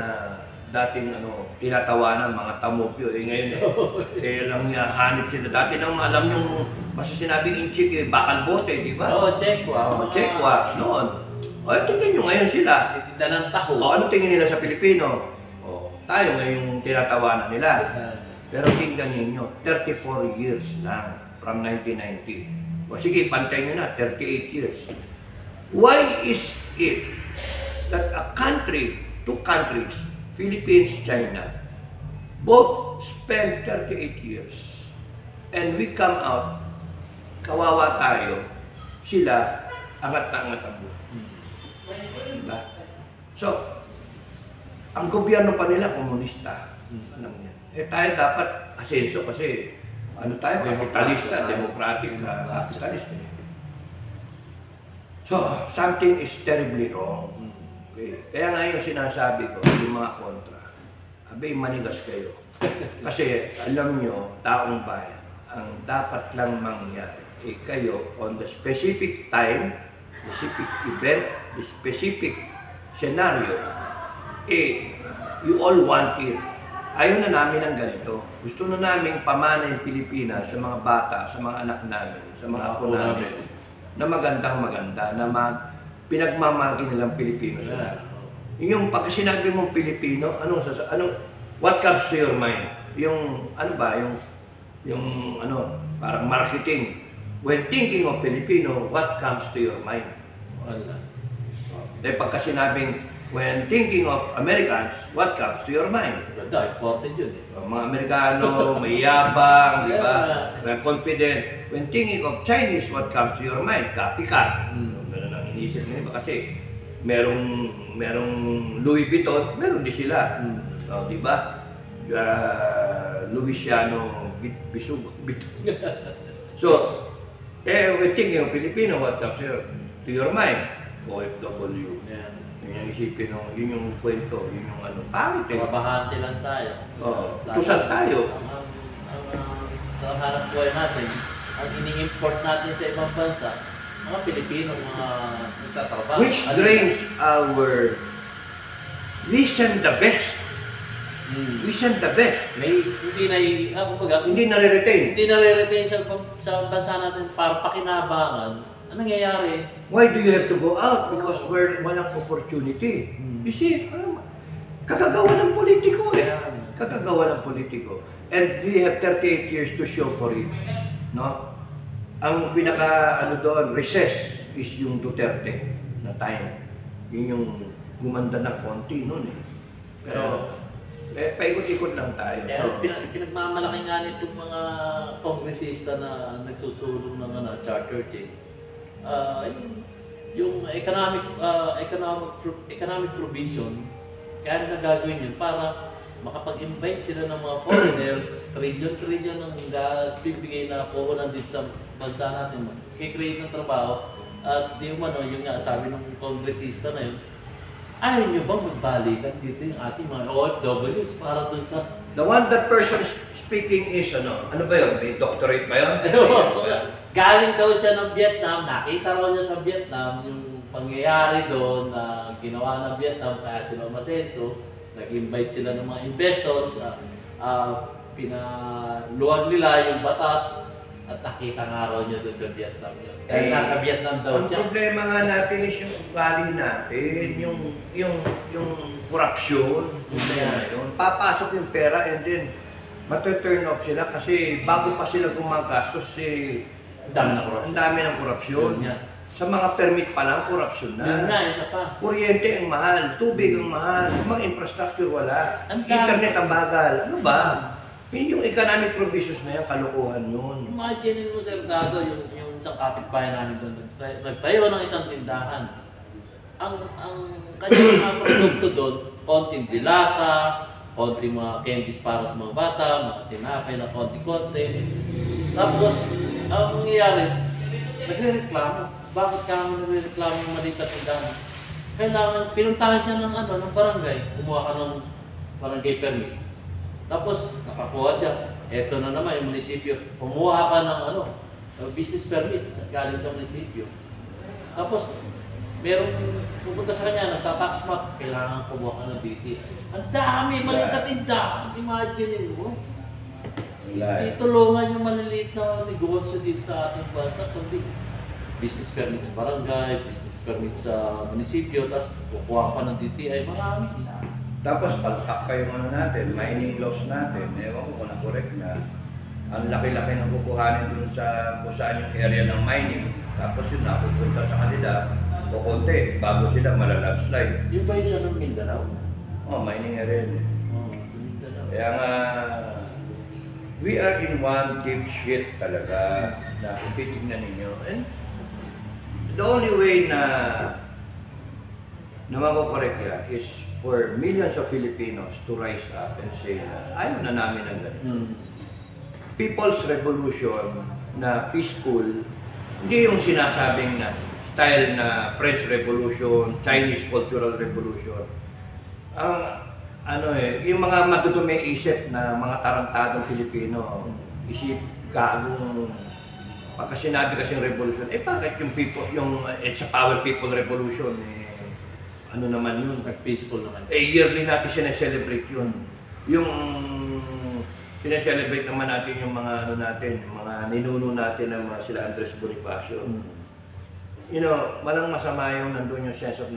dating tinatawanan, mga tamopyo, ngayon lang hanip sila. Dati nang alam yung basta sinabing inchik, bakal bote, di ba? Oo, Chekwa. Chekwa, noon. Tingnan nyo ngayon sila. Titinda ng taho. Ano tingin nila sa Pilipino? Tayo ngayong tinatawanan nila. Pero tingnan ninyo, 34 years lang from 1990. Sige, pantay nyo na, 38 years. Why is it that a country, two countries, Philippines, China, both spend 38 years and we come out, kawawa tayo, sila, angat na angat ang buhay. Diba? So, ang gobyerno pa nila, komunista. Alam niya. Tayo dapat asenso kasi tayo, kapitalista, democratic, capitalist. So, something is terribly wrong. Okay. Kaya nga yung sinasabi ko, yung mga kontra, abay, manigas kayo. Kasi alam nyo, taong bayan, ang dapat lang mangyari, kayo on the specific time, specific event, the specific scenario, you all want it. Ayaw na namin ng ganito. Gusto na namin pamana yung Pilipinas sa mga bata, sa mga anak namin, sa mga apo namin, na magandang-maganda, na pinagmamalaki nilang Pilipino sila. Yung pag sinabi mong Pilipino, what comes to your mind? Yung, parang marketing. When thinking of Filipino, what comes to your mind? Wala. Dahil pagka sinabing, when thinking of Americans, what comes to your mind? Ganda, important yun eh. Mga Amerikano, may yabang, di ba? May confident. When thinking of Chinese, what comes to your mind? Copycat. Ganun ang inisip nila kasi merong Louis Vuitton, meron din sila. Di ba? Louisiano Vuitton. So, when thinking of Filipino, what comes to your mind? OFW. Yeah. Yun yung isipin, yun yung kwento, yun yung pangit eh. Mabahante lang tayo. Tusan tayo. Ang hanap buhay natin, ang ini-import natin sa ibang bansa, mga Pilipino, mga nagtatrabaho. Which drains our listen the best. Listen the best. Hindi nare-retain sa bansa natin para pakinabangan. Anong nangyayari? Why do you have to go out? Because walang opportunity. You see, kagagawa ng politiko eh. Kagagawa ng politiko. And we have 38 years to show for it. No? Ang pinaka, recess is yung Duterte na time. Yun yung gumanda ng konti noon eh. Pero, paikot-ikot lang tayo. So, pinagmamalaki nga nitong mga kongresista na nagsusulong ng charter change. Yung economic provision, kaya na gagawin yun para makapag-invite sila ng mga foreigners, trillion ang bibigay na puhunan dito sa bansa natin, kikreate ng trabaho, at yung nga sabi ng kongresista na yun, ayaw nyo bang magbalikan dito yung ating mga OFWs para dun sa... The one that person speaking is, ano ba yun? May doctorate ba yun? Galing daw siya ng Vietnam, nakita raw niya sa Vietnam yung pangyayari doon na ginawa ng Vietnam kaya sila umasenso, nag-invite sila ng mga investors, pinaluwag nila yung batas At nakita nga raw niya doon sa Vietnam yun. Eh, Nasa Vietnam daw Ang siya. problema nga natin is yung ugali natin, yung corruption, yun. Papasok yung pera and then matuturn off sila kasi bago pa sila gumagastos Ang dami na corruption. ang dami ng korupsyon. Yun nga. Sa mga permit pa lang, korupsyon Yun nga, na. isa pa. Kuryente ang mahal, tubig ang mahal, mga infrastructure wala, Ang dami. internet ang bagal. Ano ba? Yung economic provisions na yan, kalukuhan yun. Imagine mo, Sir Dado, yung isang kapitbahay namin doon. Nagtayo ng isang tindahan. Ang kanyang mga produkto doon, konting dilata, konting mga candies para sa mga bata, mga tinapay na konti-konti. Tapos, ang nangyayari, nagre-reklamo. Bakit kami nagre-reklamo ng maliit na tindahan? Kailangan, pinuntahan siya ng barangay. Kumuha ka ng barangay permit. Tapos, nakakuha siya. Eto na naman yung munisipyo. Kumuha ka ng business permit galing sa munisipyo. Tapos, merong pupunta sa kanya, nagtatax map, kailangan kumuha ka ng DTI. Ang dami, maliit na tindahan. Imagine mo. Hindi tulungan yung maliliit na negosyo dito sa ating bansa, kundi business permit sa barangay, business permit sa munisipyo, tapos kukuha ka ng DTI, marami. Tapos palpak pa yung natin, mining laws natin, ewan ko kung na-correct na. Ang laki-laki ng kukuhanin dun sa kung saan yung area ng mining. Tapos yun napupunta sa kanila, kukunti, bago sila malalandslide. Yung ba yung sa ng Mindanao? Oh, mining area yun. Oo, Mindanao. Kaya nga, we are in one deep shit talaga na kung titignan ninyo. And the only way na makokorek yan is for millions of Filipinos to rise up and say na ayaw na namin ang ganito. People's Revolution na peaceful, hindi yung sinasabing na style na French Revolution, Chinese Cultural Revolution. Yung mga madudumi isip na mga tarantadong Pilipino, isip gagong pagka sinabi kasing revolution, bakit yung people, it's a power people revolution, ano naman yun? Peaceful naman. Yearly natin sineselebrate yun. Yung sineselebrate naman natin yung mga mga ninuno natin ng mga sila Andres Bonifacio. You know, walang masama yung nandun yung sense of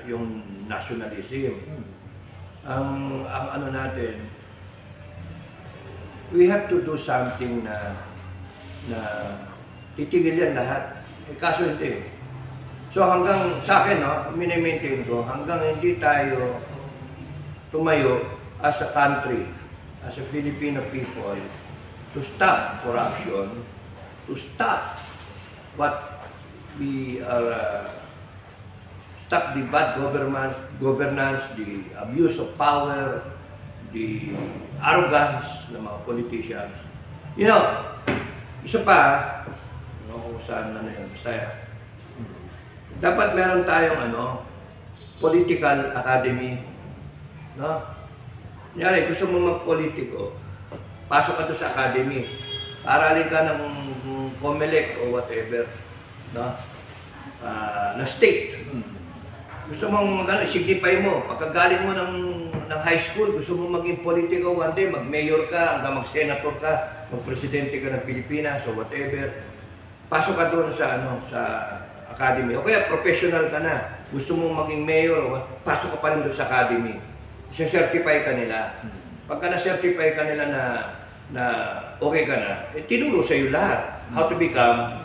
yung nationalism. Ang natin, we have to do something na titigil yan lahat. Kaso hindi. So hanggang sa akin, mini-maintain ko, hanggang hindi tayo tumayo as a country, as a Filipino people, to stop corruption, to stop what we are, stop the bad governance, the abuse of power, the arrogance ng mga politicians. You know, isa pa, kung saan yun, basta dapat meron tayong political academy, no? Kunyari, gusto mo magpolitiko, pasok ka doon sa academy, aralin ka ng COMELEC o whatever, no? Na state. Gusto mong signify mo, pagkagaling mo ng high school, gusto mo maging politiko one day, mag-mayor ka, hanggang mag-senator ka, mag-presidente ka ng Pilipinas o whatever, pasok ka doon sa sa academy. O kaya professional ka na, gusto mong maging mayor, pasok ka pa rin doon sa academy. I-certify ka nila. Pagka na-certify ka nila na okay ka na, tinuro sa iyo lahat how to become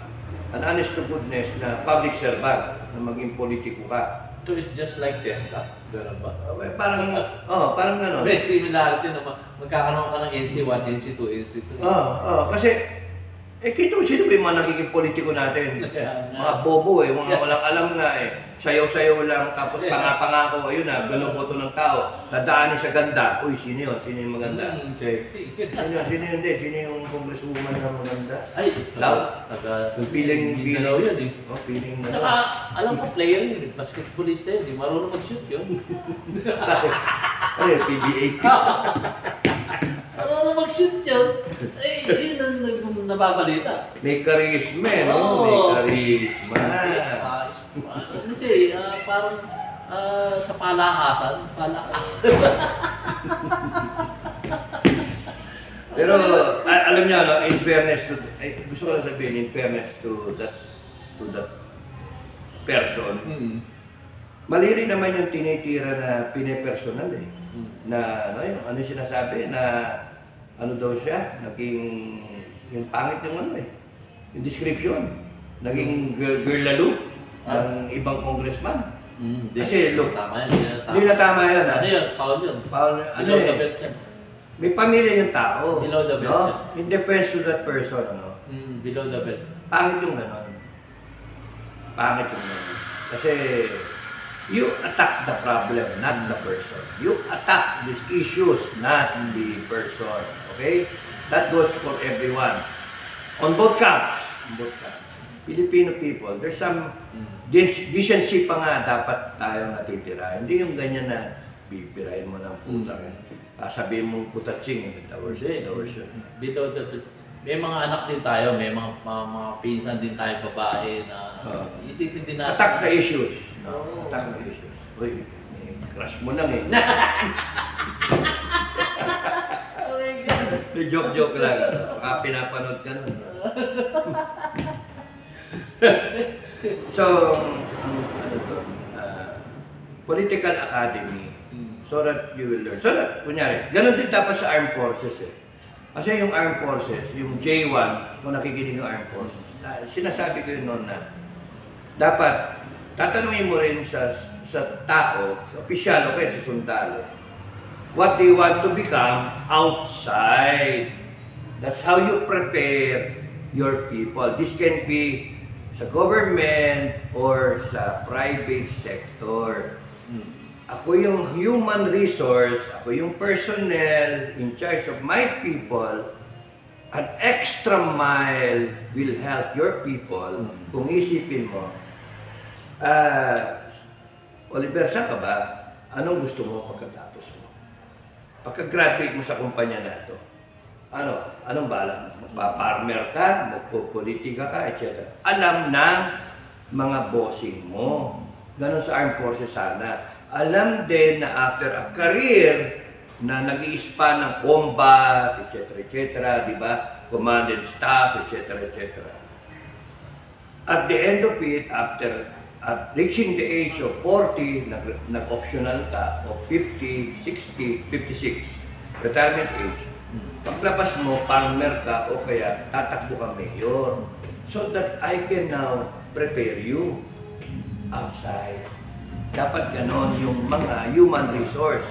an honest to goodness na public servant, na maging politiko ka. So it's just like TESDA, gano'n ba? Parang gano'n. May similarity na magkakaroon ka ng NC1, NC2, NC3. Kasi kita mo sino ba yung mga nagiging politiko natin? Mga bobo mga walang alam nga Sayaw-sayaw lang, tapos pangako, ayun na, binuboto ng tao. Dadaanin sa ganda. Uy, sino yun? Sino yung maganda? Sexy. Sino yun? Sino yung congresswoman na maganda? Ay, Law? Yung Piling Mindanao yun eh. Piling na. Tsaka, alam ko, player yun, basketballista yun, marunong mag-shoot yun. Ano yun? PBA. Marunong mag-shoot yun. Yun ang nababalita. May charisma, no? May charisma. Kasi parang sa palakasan. Pero alam niyo, no, in fairness to, gusto ko lang sabihin, in fairness to that person, mali rin naman yung tinitira na pine-personal eh. Na ano yung ano yung sinasabi na ano daw siya, naging yung pangit yung ano eh. Yung description, naging girl lalo ng ibang congressman. Kasi look, tama yan, hindi na tama yan. Ano yun? Paul yun. Paul, ano Below the eh, belt yan. may pamilya yung tao. Below the belt no? yan. In defense to that person, ano, Below the belt. pangit yung gano'n. Pangit yung gano'n. Kasi you attack the problem, not the person. You attack these issues, not the person. Okay? That goes for everyone. On both camps. On both camps. Filipino people, there's some decency pa nga dapat tayong natitira. Hindi yung ganyan na pipirahin mo ng puta. Sabihin mong putatsing, the worst. Below the belt. May mga anak din tayo, may mga pinsan din tayo babae na isipin din natin. Attack the issues. Oo. Attack the issues. Uy, crush mo lang eh. Oh my God. Joke lang. Baka pinapanood ka nun. So, ano to? Political academy. So that you will learn. So that, kunyari, ganun din dapat sa armed forces eh. Kasi yung armed forces, yung J1, kung nakikinig yung armed forces, sinasabi ko yun noon na dapat tatanungin mo rin sa tao, sa opisyal o kaya sa sundalo, what they want to become outside. That's how you prepare your people. This can be sa government or sa private sector. Ako yung human resource, ako yung personnel in charge of my people. An extra mile will help your people. Kung isipin mo, Oliver, saan ka ba? Anong gusto mo pagkatapos mo? Pagka-graduate mo sa kumpanya na ito, anong balak? Magpa-farmer ka, magpo-politika ka, etc. Alam ng mga bossing mo. Ganon sa armed forces sana. Alam din na after a career na nag-i-span ng combat, etc., di ba? Command and staff, etc., etc. At the end of it, after reaching the age of 40, nag-optional ka, o 50, 60, 56, retirement age, paglabas mo, farmer ka, o kaya tatakbo ka mayor. So that I can now prepare you outside. Dapat ganon yung mga human resource.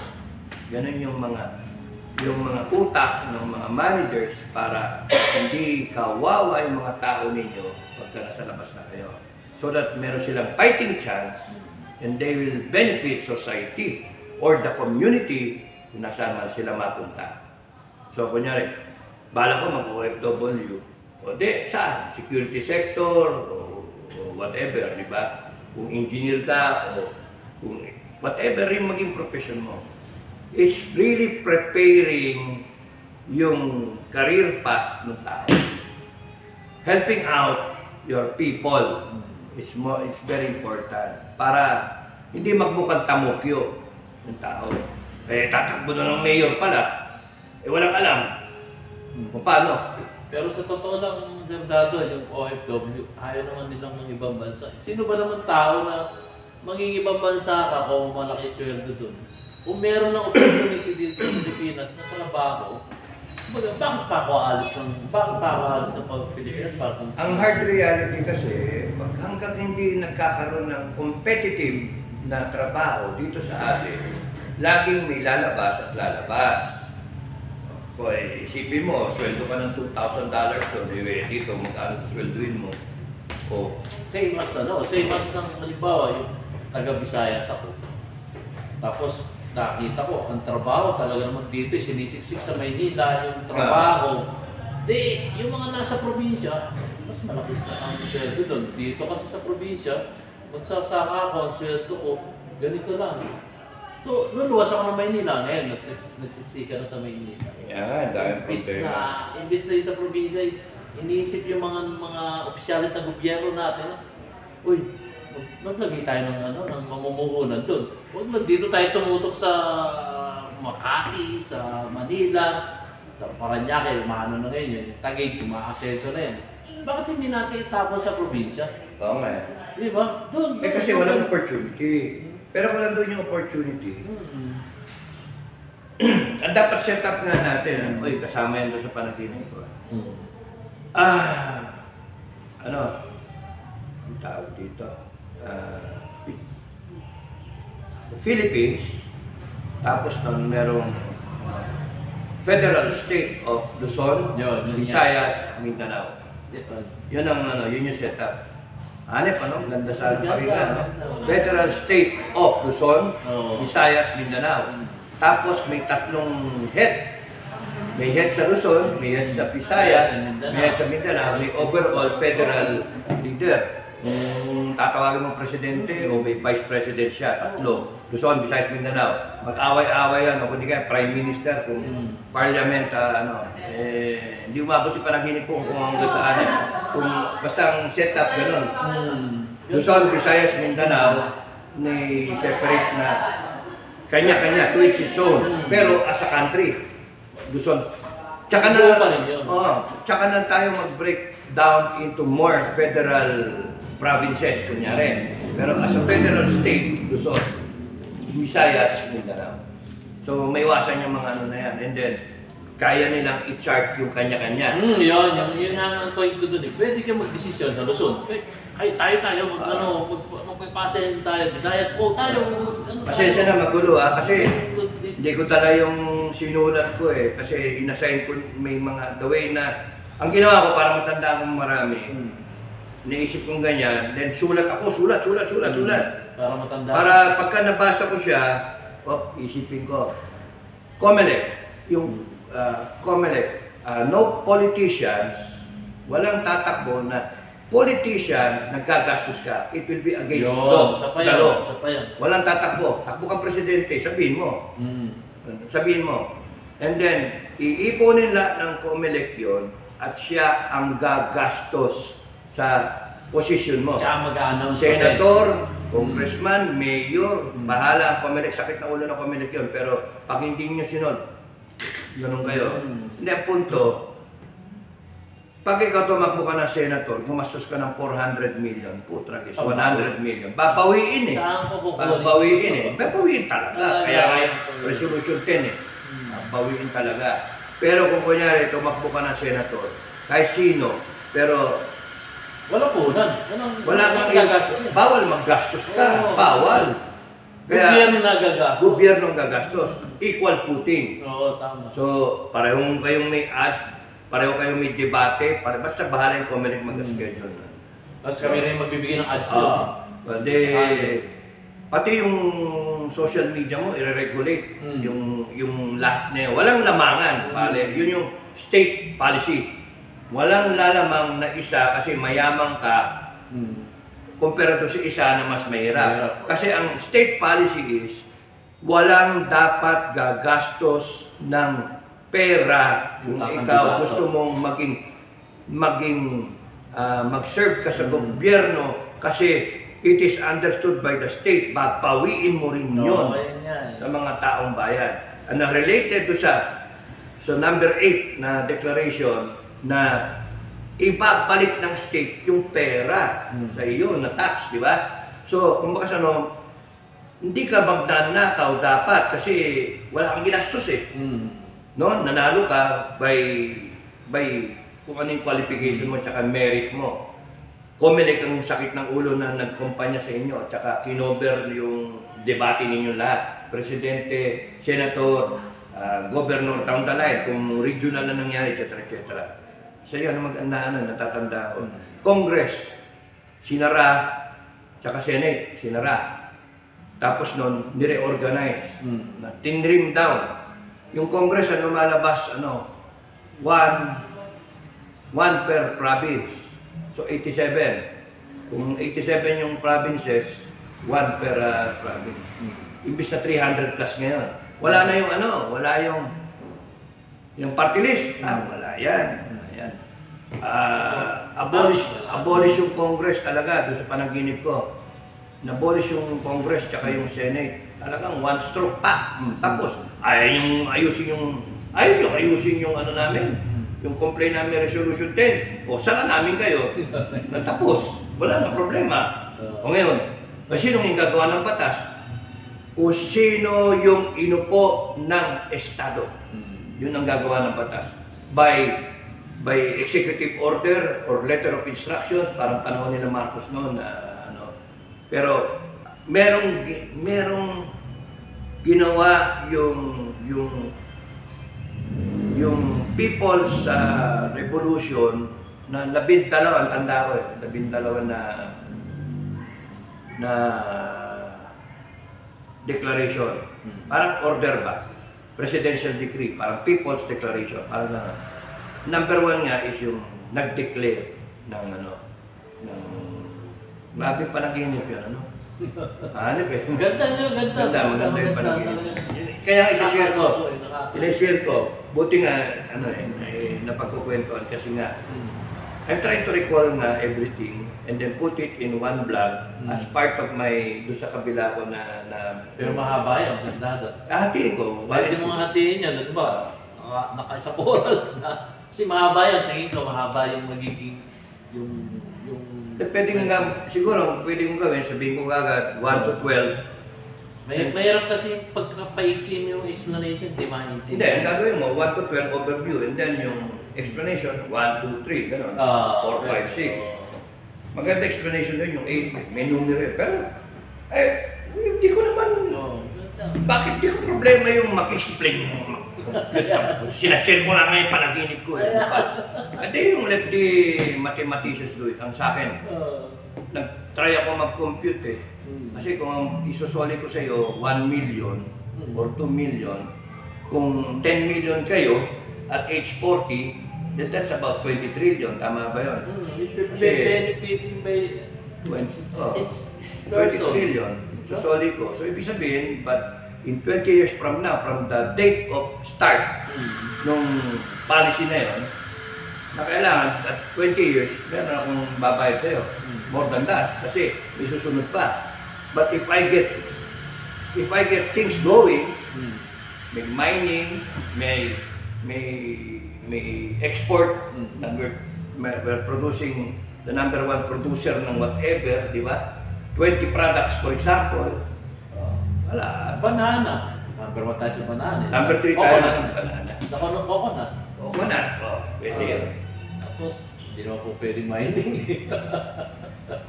Ganon yung mga utak ng mga managers para hindi kawawa yung mga tao ninyo pagka nasa labas na kayo. So that meron silang fighting chance and they will benefit society or the community kung nasaan man sila mapunta. So kunyari, bala ko mag-OFW, o di, saan? Security sector o whatever, di ba? Kung engineer ka o kung whatever rin maging profession mo, it's really preparing yung career path ng tao. Helping out your people is very important para hindi magmukhang tamokyo ng tao. Tatakbo na ng mayor pala, walang alam kung paano. Pero sa totoo lang, Sir Dado, yung OFW, ayaw naman nilang ng ibang bansa. Sino ba naman tao na mangingibang bansa ka kung malaki sweldo doon? Kung meron ng opportunity dito sa Pilipinas na trabaho, bakit pa ako aalis ng Pilipinas? Ang hard reality kasi, hanggang hindi nagkakaroon ng competitive na trabaho dito sa atin, laging may lalabas at lalabas. So, isipin mo, sweldo ka ng $2,000 doon, dito, magkano sweldoin mo? Same as ng halimbawa, yung taga-Visayas ako. Tapos, nakita ko, ang trabaho talaga naman dito, sinisiksik sa Maynila, yung trabaho. Yung mga nasa probinsya, mas malaki ang sweldo doon. Dito kasi sa probinsya, magsasaka ako, ang sweldo ko, ganito lang. So, luluwas ako ng Maynila, ngayon, nagsiksika na sa Maynila. Dahil problema. Imbis na yung sa probinsya, iniisip yung mga opisyalis ng gobyerno natin, uy, maglagay tayo ng mamumuhunan doon. Huwag na dito tayo tumutok sa Makati, sa Manila, Paranaque, maano na ngayon yun. Taguig, umaasenso na yan. Bakit hindi natin itapon sa probinsya? Oo nga. Di ba? Doon. Kasi walang opportunity. Pero kung nandun yung opportunity, ang dapat set up nga natin, oy, kasama yan doon sa panaginip ko. Ano, ang tawag dito, Philippines, tapos nun merong Federal State of Luzon, Yun, Visayas, Mindanao. Yun ang yun yung setup. Hanep, ganda sa pakinggan, no? Federal State of Luzon, Visayas, Mindanao. Tapos may tatlong head. May head sa Luzon, may head sa Visayas, may head sa Mindanao, may overall federal leader. Kung tatawagin mong presidente o may vice president siya, tatlo. Luzon, Visayas, Mindanao. Mag-away-away yan, o kundi kaya prime minister, kung parliament, hindi umabot yung panaginip kung hanggang saan. Kung basta ang setup, gano'n. Luzon, Visayas, Mindanao, may separate na kanya-kanya, to each its own. Pero as a country, Luzon. Tsaka na tayo mag-break down into more federal provinces, kunyari. Pero as a federal state, Luzon, Visayas, Mindanao. So may iwasan yung mga ano na yan. And then, kaya nilang i-chart yung kanya-kanya. Yun nga ang point ko dun eh. Pwede ka mag-desisyon sa Luzon. Kahit tayo, magpapasenso tayo, Visayas, tayo. Pasensya na magulo kasi hindi ko tala yung sinulat ko eh. Kasi inassign ko may mga the way na, ang ginawa ko para matanda akong marami, naisip kong ganyan, then sulat ako, sulat. Para matanda. Para pagka nabasa ko siya, isipin ko, COMELEC, yung COMELEC, no politicians, walang tatakbo na politician, nagkagastos ka, it will be against law. Sa payan. Walang tatakbo. Takbo kang presidente, sabihin mo. Sabihin mo. And then, iipunin lahat ng COMELEC yun at siya ang gagastos sa posisyon mo. Siya mag-announce. Senator, congressman, mayor, bahala ang COMELEC. Sakit na ulo ng COMELEC yun. Pero pag hindi nyo sinod, ganun kayo. Hindi, ang punto, pag ikaw tumakbo ka ng senator, gumastos ka ng 400 million, putra is 100 million. Babawiin eh. Saan ko kukunin? Babawiin eh. Babawiin talaga. Kaya nga yung resolution 10 eh. Babawiin talaga. Pero kung kunyari, tumakbo ka ng senator, kahit sino, pero wala punan. wala kang gagastos. Bawal maggastos ka. Bawal. Gobyerno nagagastos. Gobyerno gagastos. Equal footing. Oo, tama. So, pareho kayong may debate, basta bahala yung COMELEC mag-schedule na. Tapos kami rin magbibigay ng ads Pati yung social media mo, i-regulate yung lahat na yun. Walang lamangan, pare. Yun yung state policy. Walang lalamang na isa kasi mayamang ka kumpara to sa isa na mas mahirap. Kasi ang state policy is walang dapat gagastos ng pera kung ikaw gusto mong mag-serve ka sa gobyerno kasi it is understood by the state, babawiin mo rin yun sa mga taong bayan. And related to sa number 8 na declaration na ibabalik ng state yung pera sa iyo na tax, di ba? So, kung baka hindi ka magnanakaw dapat kasi wala kang ginastos eh. No, nanalo ka by kung ano yung qualification mo at merit mo. COMELEC ang sakit ng ulo na nagkumpanya sa inyo at saka kinover yung debate ninyo lahat. Presidente, senator, governor, down the line, kung regional na nangyari, etc. So yun, natatanda ko. Congress, sinara, tsaka Senate, sinara. Tapos nun, nire-organize, tinrim down. Yung Congress, lumalabas, one per province. So, 87. Kung 87 yung provinces, one per province. Imbis na 300 plus ngayon. Wala na yung wala yung party list. Wala yan. Abolish yung Congress talaga doon sa panaginip ko. Nabolish yung Congress tsaka yung Senate. Talagang one stroke pa. Tapos, ayusin yung ayaw nyo ayusin yung ano namin, yung complaint namin resolution 10. O, sara namin kayo. Natapos. Wala na problema. O ngayon, sinong yung gagawa ng batas? Kung sino yung inupo ng Estado. Yun ang gagawa ng batas. By executive order or letter of instructions, parang panahon nila Marcos noon na ano. Pero merong ginawa yung people sa revolution na 12, ang tanda ko 12 na declaration. Parang order ba? Presidential decree, parang people's declaration, parang gano'n. Number 1 nga is yung nag-declare ng grabe panaginip yun, ano? Hanip eh. Ganda yung panaginip. Kaya i-share ko, buti nga, napagkukwentuhan kasi nga, I'm trying to recall nga everything and then put it in one blog as part of my, doon sa kabila ko na Pero mahaba yan, sandado. hatiin ko. Pwede mong hatiin yan, ano ba? Naka-isang oras na. Kasi mahaba yan, tingin ko mahaba yung magiging, yung... Pwede nga, siguro, pwede kong gawin, sabihin ko agad, 1 to 12. Mahirap kasi pagkapaiksin yung explanation, di maintindihan. Hindi, ang gagawin mo, 1 to 12 overview, and then yung explanation, 1, 2, 3, gano'n. 4, 5, 6. Maganda explanation din yung 8, may numero eh. Pero, hindi ko naman, bakit di ko problema yung mag-explain yung sinashare ko lang ngayon panaginip ko eh. Hindi yung let the mathematicians do it. Ang sa akin, nag-try ako mag-compute eh. Kasi kung isusoli ko sa iyo 1 million or 2 million, kung 10 million kayo at age 40, then that's about 20 trillion. Tama ba yun? Benefiting by 20 trillion. Susoli ko. So ibig sabihin, but in 20 years from now, from the date of start nung policy na yun, na kailangan at 20 years, meron akong babayad sa'yo. More than that. Kasi may susunod pa. But if I get things going, may mining, may export, we're producing the number 1 producer ng whatever, di ba? 20 products, for example, wala. Banana. Number 1 tayo sa banana. Number 3 tayo ng banana. Coconut. Coconut, pwede yun. Tapos, hindi naman po pwede mining.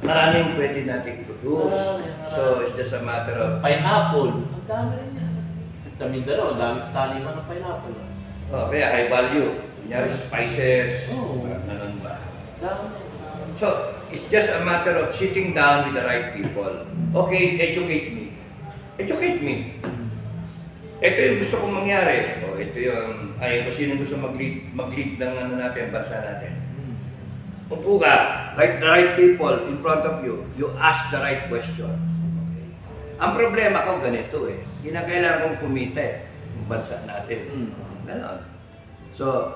Maraming pwede natin produce. So, it's just a matter of... Pineapple. Ang dami rin yan. Sa Mindanao, ang dami taniman ng pineapple. kaya high value. Kunyari spices, ganun ba. So, it's just a matter of sitting down with the right people. Okay, educate me. Educate me. Ito yung gusto kong mangyari. O, ito yung, kung sino gusto mag-lead ng natin, bansa natin. Upo ka, like the right people in front of you, you ask the right questions. Okay. Ang problema ko ganito eh, kinakailangan kong kumita yung bansa natin. Ganon. So,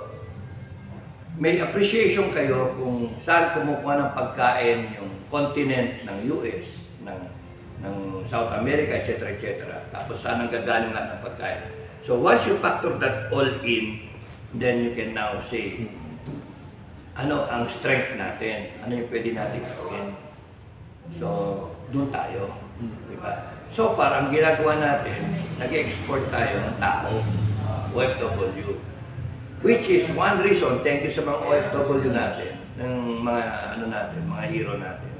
may appreciation kayo kung saan kumukuha ng pagkain yung continent ng US, ng South America, etc. Tapos saan ang gagaling lahat ng pagkain. So once you factor that all in, then you can now say, ano ang strength natin? Ano yung pwede natin gawin? So, doon tayo. Diba? So far, ang ginagawa natin, nag-export tayo ng tao, OFW. Which is one reason, thank you sa mga OFW natin, ng mga mga hero natin.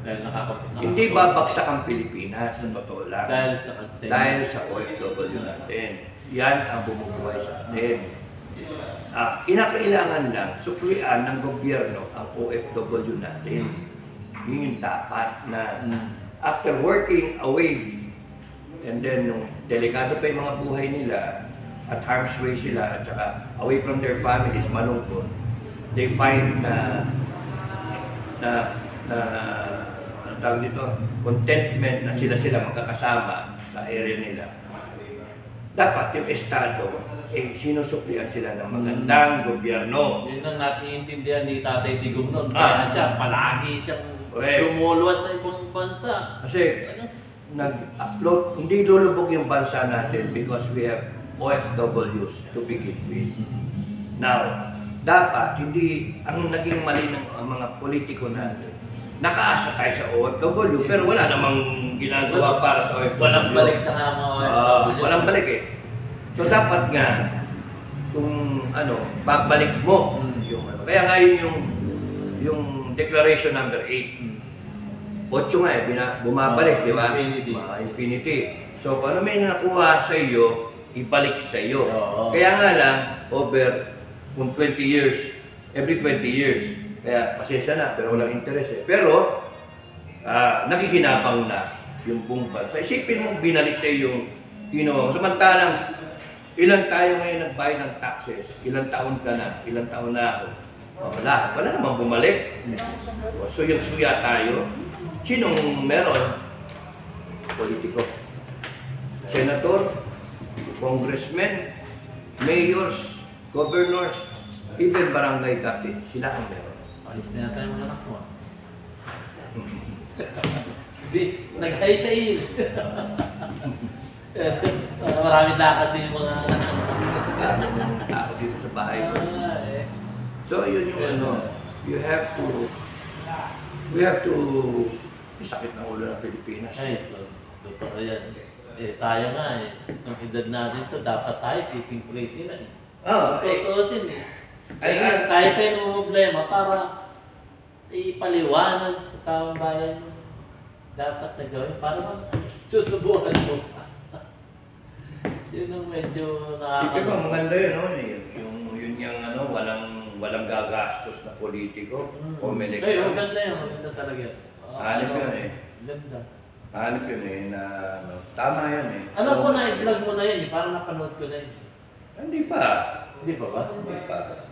Hindi babagsak ang Pilipinas sa totoo lang. Dahil sa OFW natin. Yan ang bumubuhay sa atin. Kinakailangan lang suklian ng gobyerno ang OFW natin. Yun yung dapat na after working away and then nung delikado pa yung mga buhay nila at harm's way sila at saka away from their families, malungkot, they find ang tawag dito, contentment na sila magkakasama sa area nila. Dapat yung Estado, sinusuklian sila ng magandang gobyerno. Yun ang natiintindihan ni Tatay Digong noon. Kaya siya, palagi siyang lumuluwas na ibang bansa. Kasi nag-upload, hindi lulubog yung bansa natin because we have OFWs to begin with. Now, dapat hindi ang naging mali ng mga politiko natin. Nakaasa tayo sa OFW pero wala namang ginagawa para sa OFW. Walang balik sa mga OFW. Walang balik eh. So dapat nga kung babalik mo yung Kaya nga yung declaration number 8. 8 nga bumabalik, di ba? Infinity. Infinity. So kung ano may nakuha sa iyo, ibalik sa iyo. Oo. Kaya nga lang kung 20 years, every 20 years. Kaya pasensya na, pero walang interes eh. Pero, nakikinabang na yung buong bansa. Isipin mo, binalik sa iyo yung kinuha mo. Samantalang, ilan tayo ngayon nagbayad ng taxes? Ilang taon ka na? Ilang taon na ako? Wala namang bumalik. So yung suya tayo, sinong meron? Politiko. Senator, congressmen, mayors, governors, even barangay captain, sila ang meron. Alis na yata yung mga anak mo. Hindi, nag-high sa iyo. Maraming lakad din yung mga anak mo. Tao dito sa bahay ko. So yun yung we have to sakit ng ulo ng Pilipinas. Ay, so, totoo yan. Tayo nga itong edad natin to, dapat tayo sitting pretty na eh. Totoo sin eh. Tayo pa yung problema para ipaliwanag sa taong bayan dapat na gawin para susubukan mo. Yun ang medyo Di ba maganda yun, yun yung walang gagastos na politiko. Comelec. Ay, maganda yun. Maganda talaga yun. Hanip yun eh. Ganda. Hanip yun eh, tama yan eh. Alam ko na, i-vlog mo na yun eh. Parang napanood ko na yun. Hindi pa. Hindi pa ba? Hindi pa.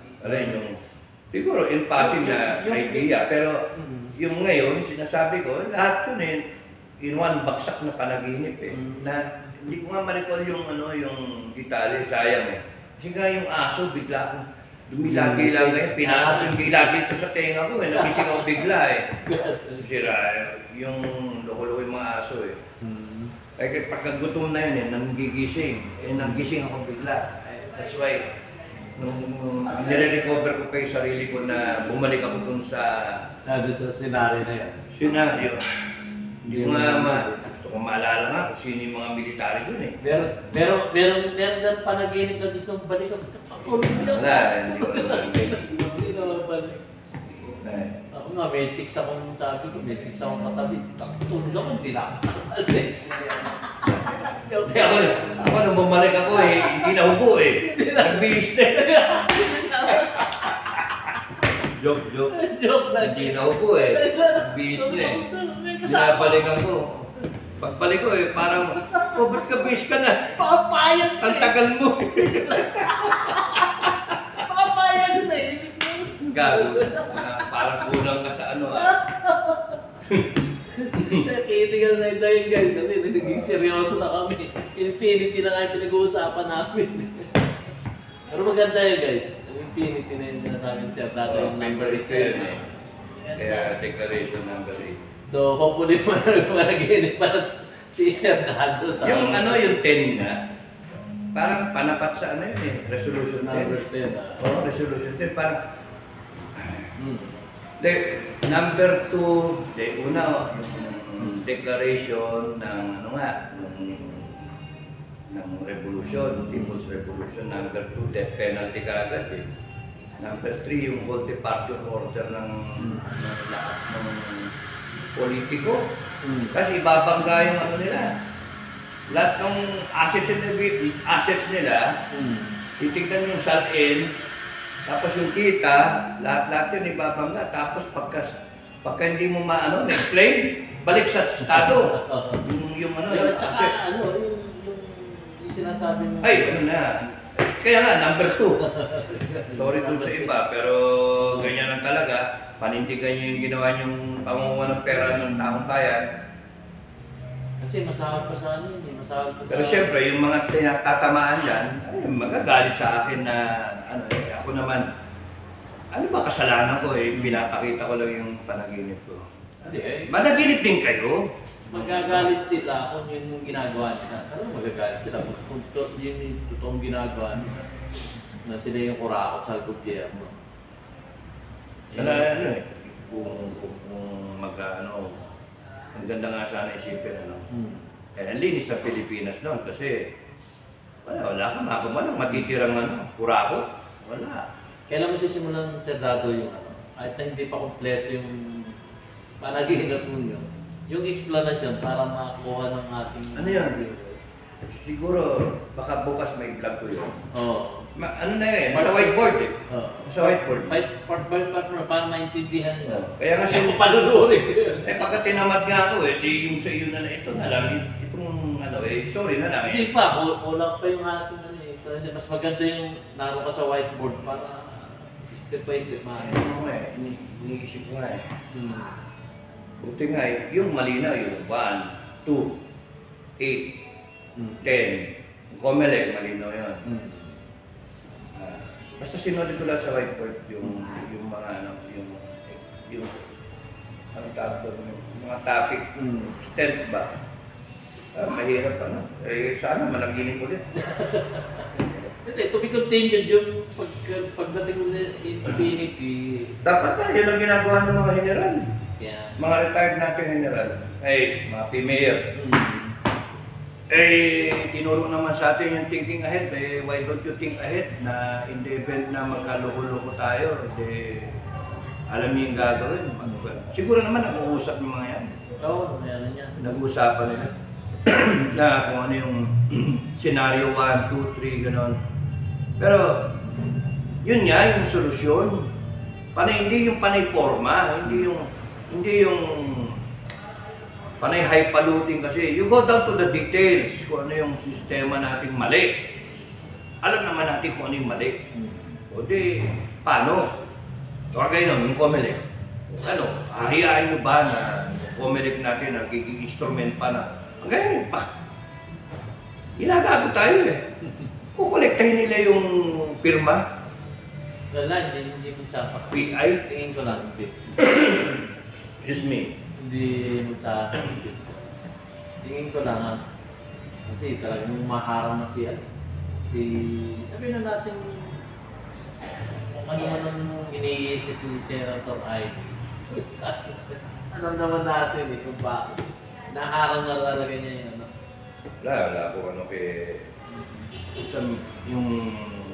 Siguro in passing na idea, pero yung ngayon, sinasabi ko, lahat yun eh, in one bagsak na panaginip eh. Na hindi ko nga ma-recall yung detalye, sayang eh. Kasi nga yung aso, bigla akong dumilagi lang ngayon, pinasok yung gila dito sa tenga ko eh, nagising ako bigla eh. Sira, yung loko-loko yung mga aso eh. Kaya pagkagutom na yun eh, nagigising. Nagising ako bigla. That's why, nung nire-recover ko pa yung sarili ko na bumalik ako dun sa scenario na yan. Scenario. Hindi ko nga gusto ko maalala nga kung sino yung mga military dun eh. Meron panaginip na gusto mong balik ako. Wala, hindi ko alam. Hindi naman balik. Ako nga, may chicks akong sabi ko, may chicks akong katabi. Tulog ako, hindi na ako. Ako nung bumalik ako eh, hindi nahubo eh. Nagbihis na eh. Joke. Joke lang. Hindi nahubo eh. Nagbihis na eh. Binabalikan ko. Pagbalik ko eh, parang, ba't ka bihis ka na? Papayag Ang tagal mo. Papayag na eh. Gago. Parang kulang ka sa Nakitigan na ito yung guys kasi naging seryoso na kami. Infinity na nga yung pinag-uusapan namin. Pero maganda yun guys. Infinity na yung sinasabi ni Sir Dato yung number 8 ko yun eh. Kaya declaration number 8. So hopefully managinip pa si Sir Dato sa... Yung yung 10 nga, parang panapat sa yun eh, resolution 10. Number 10 Oo, resolution 10. Parang, number 2, una, yung declaration ng ng revolution, People's Revolution. Number 2, death penalty kaagad eh. Number 3, yung whole departure order ng lahat ng politiko. Kasi ibabangga yung nila. Lahat ng assets nila, titignan yung SALN, tapos yung kita, lahat yun ibabangga. Tapos pagka hindi mo ma-explain, balik sa estado. yung asset. Yung sinasabi mo. Ay, kaya nga, number 2. Sorry dun sa iba, pero ganyan lang talaga. Panindigan nyo yung ginawa nyong pangunguha ng pera ng taong bayan. Kasi masahod pa sa Pero siyempre, yung mga tinatatamaan dyan, magagalit sa akin na, ako naman, ano ba kasalanan ko eh, pinapakita ko lang yung panaginip ko. Managinip din kayo. magagalit sila kung yun yung ginagawa nila. Ano magagalit sila kung yun yung totoong ginagawa nila. Na sila yung kurakot sa gobyerno. Ano eh, kung ang ganda nga sana isipin, ang linis ng Pilipinas noon kasi wala ka, walang matitirang kurakot. Wala. Kailan mo sisimulan sa dado yung kahit na hindi pa kompleto yung panaginip mo yun, yung explanation para makuha ng ating... Ano yan? Siguro, baka bukas may vlog ko yun. Oo. Ano na yun? Sa whiteboard eh. Sa whiteboard. Part by part mo, para maintindihan mo. Kaya nga Kaya panunurin ko yun. pagka tinamad nga ako di yung sa iyo na ito na lang, itong sorry na lang eh. Hindi pa, kulang pa yung ating Kasi mas maganda yung naroon ka sa whiteboard para step by step Iniisip ko nga eh. Buti nga eh, yung malinaw yung 1, 2, 8, 10. Comelec, malinaw yun. Basta sinunod ko lang sa whiteboard yung mga yung anong tawag doon, yung mga topic, stent ba? Mahirap sana managinip ulit. Hindi, to be continued yung pagdating mo sa Infinity. Dapat na, yun ang ginagawa ng mga general. Yeah. Mga retired natin general. Mga PMayor. Tinuro naman sa atin yung thinking ahead. Why don't you think ahead na in the event na magkaloko-loko tayo, alam niyo yung gagawin. Siguro naman nag-uusap yung mga yan. Oo, meron yan. Nag-uusapan nila. Na kung ano yung scenario 1, 2, 3, gano'n. Pero, yun nga yung solusyon. Hindi yung panay forma, hindi yung panay highfalutin kasi. You go down to the details kung ano yung sistema nating mali. Alam naman natin kung ano yung mali. O paano? Kagaya nun, yung Comelec. Hahayaan nyo ba na yung Comelec natin nagiging instrument pa na ganyan pa. Ginagago tayo eh. Kukolektahin nila yung pirma. Wala, hindi magsasaksi. PI? Tingin ko lang, hindi. Excuse me. Hindi magsasaksi. Tingin ko lang kasi talagang maharang na siya. Sabihin na natin kung ano man ang iniisip ni Senator Ivy. Alam naman natin kung bakit. Naharang na talaga niya yung Wala ko yung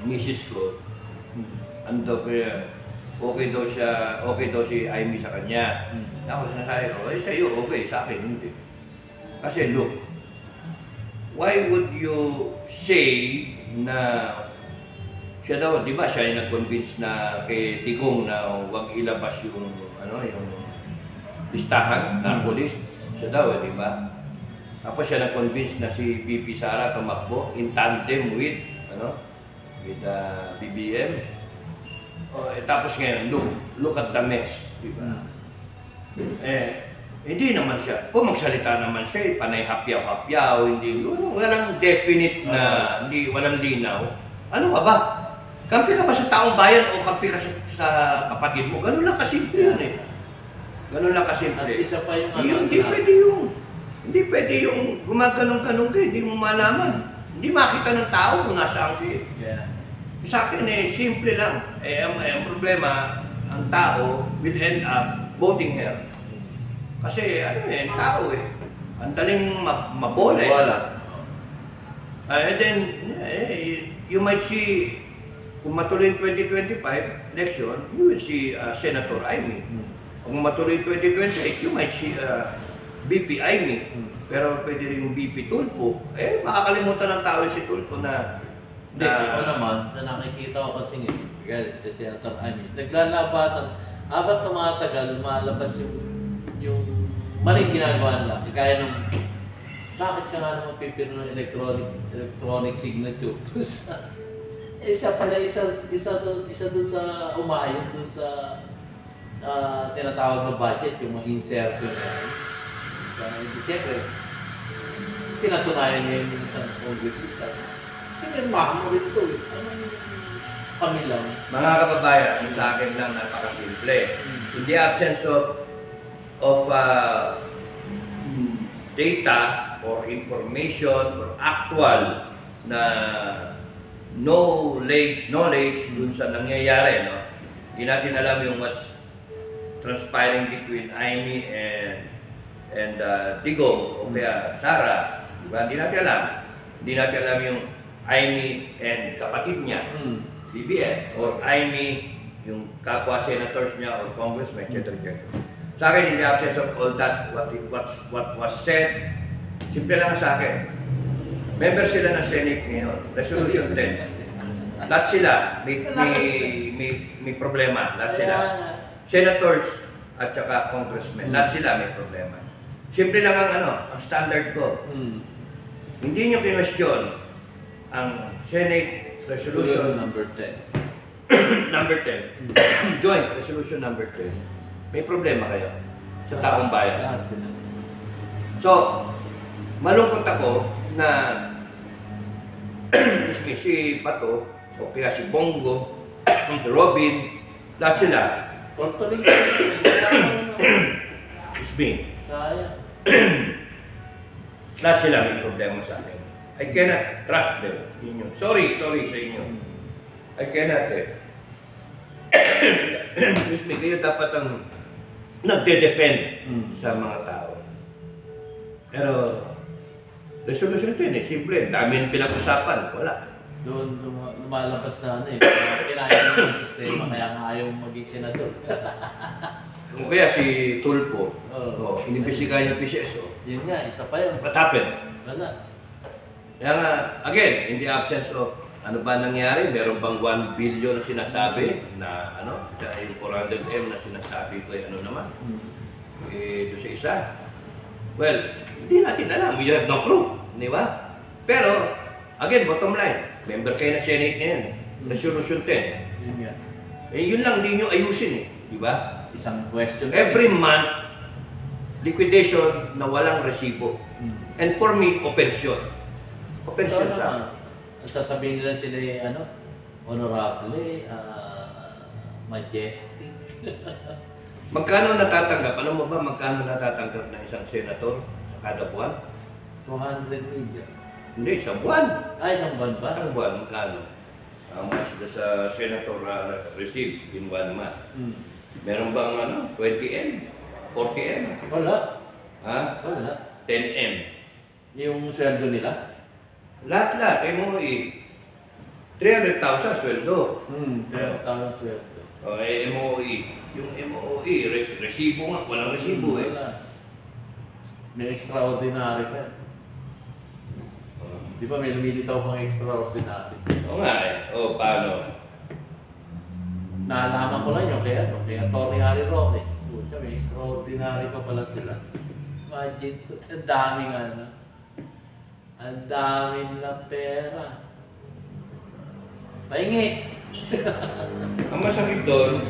misis ko, okay daw si Amy sa kanya. Ako sinasabi ko, sa'yo okay, sa akin hindi. Kasi look, why would you say na siya daw, di ba siya yung nag-convince na kay Digong na huwag ilabas yung listahan, narco-list. Siya daw, di ba? Tapos siya na-convince na si VP Sara tumakbo in tandem with BBM. Tapos ngayon, look at the mess, di ba? Hindi naman siya. Kung magsalita naman siya, panay hapyaw-hapyaw, walang definite na, walang linaw. Ano ka ba? Kampi ka ba sa taong bayan o kampi ka sa kapatid mo? Ganun lang kasimple yun eh. Ganun lang kasimple. At isa pa yung Hindi pwede yung gumaganong-ganong ka, hindi mo malaman. Hindi makita ng tao kung nasaan ka eh. Yeah. Sa akin simple lang. Ang problema, ang tao will end up voting her. Kasi tao eh. Ang daling mabola eh. And then, you might see, kung matuloy yung 2025 election, you will see Senator Amy. Kung matuloy yung 2028, you might see BP Amy. Pero pwede rin yung BP Tulfo. Makakalimutan ng tao si Tulfo na... Hindi, ako naman, sa nakikita ko kasi si Senator Amy, naglalabasan, habang tumatagal, lumalabas yung maling ginagawa nila. Kaya nung, bakit ka nga naman pipiro ng electronic signature? Siya pala isa dun sa umayong dun sa tinatawag na budget, yung mga insertion na siyempre, pinatunayan niya yung isang congressista. Pinirmahan mo rin ito eh. Anong pamilang? Mga kababayan, sa akin lang napakasimple. In the absence of data or information or actual na knowledge dun sa nangyayari, no? Hindi natin alam yung mas transpiring between Aimee and Digong o kaya Sara, di ba? Hindi natin alam. Hindi natin alam yung Aimee and kapatid niya, BBM, or Aimee yung kapwa senators niya or congressmen, etc. Sa akin, in the absence of all that, what was said, simple lang sa akin. Member sila ng Senate ngayon, Resolution 10. Lahat sila may problema. Lahat sila. Senators at saka congressmen, lahat sila may problema. Simple lang ang standard ko. Hindi nyo kinwestiyon ang Senate Resolution number 10. number 10. Joint Resolution number 10. May problema kayo sa taong bayan. Lahat sila. So, malungkot ako na si Pato, o kaya si Bongo, si Robin, lahat sila. Portoling. Excuse me. Sayang. Lahat sila may problema sa akin. I cannot trust them. Inyo. Sorry sa inyo. I cannot Excuse me, kayo dapat ang nagde-defend sa mga tao. Pero, resolution 10 simple. Dami yung pinag-usapan. Wala. Doon lumalabas na kinain ng sistema, kaya nga ayaw maging senador. Kung kaya si Tulfo, inimbestigahan yung PCSO. Yun nga, isa pa yun. What happened? Wala. Kaya nga, again, in the absence of ano ba nangyari, meron bang 1 billion na sinasabi na tsaka yung 400M na sinasabi ko ano naman, doon sa isa. Well, hindi natin alam, we have no proof, di ba? Pero, again, bottom line, member kayo na Senate ngayon, Resolution 10. Yun nga. Yun lang, hindi nyo ayusin di ba? Isang question. Every month, liquidation na walang resibo. And for me, offension. Offension sa akin. Sasabihin nila sila honorable, majestic. Magkano natatanggap? Alam mo ba magkano natatanggap ng isang senator sa kada buwan? 200 million. Hindi, isang buwan. Isang buwan ba? Isang buwan, magkano? How much does a senator receive in 1 month? Meron bang 20M? 40M? Wala. Ha? Wala. 10M? Yung sweldo nila? Lahat, MOE. 300,000 sweldo. 300,000 sweldo. O, MOE. Yung MOE, resibo nga. Walang resibo Wala. May extraordinary pa. Di ba may lumilitaw pang extraordinary? Oo nga O, paano? Naalaman ko lang yun kay Atty. Harry Roque. Pucha, may extraordinary pa pala sila. Imagine, ang daming ang daming na pera. Pahingi! Ang masakit doon,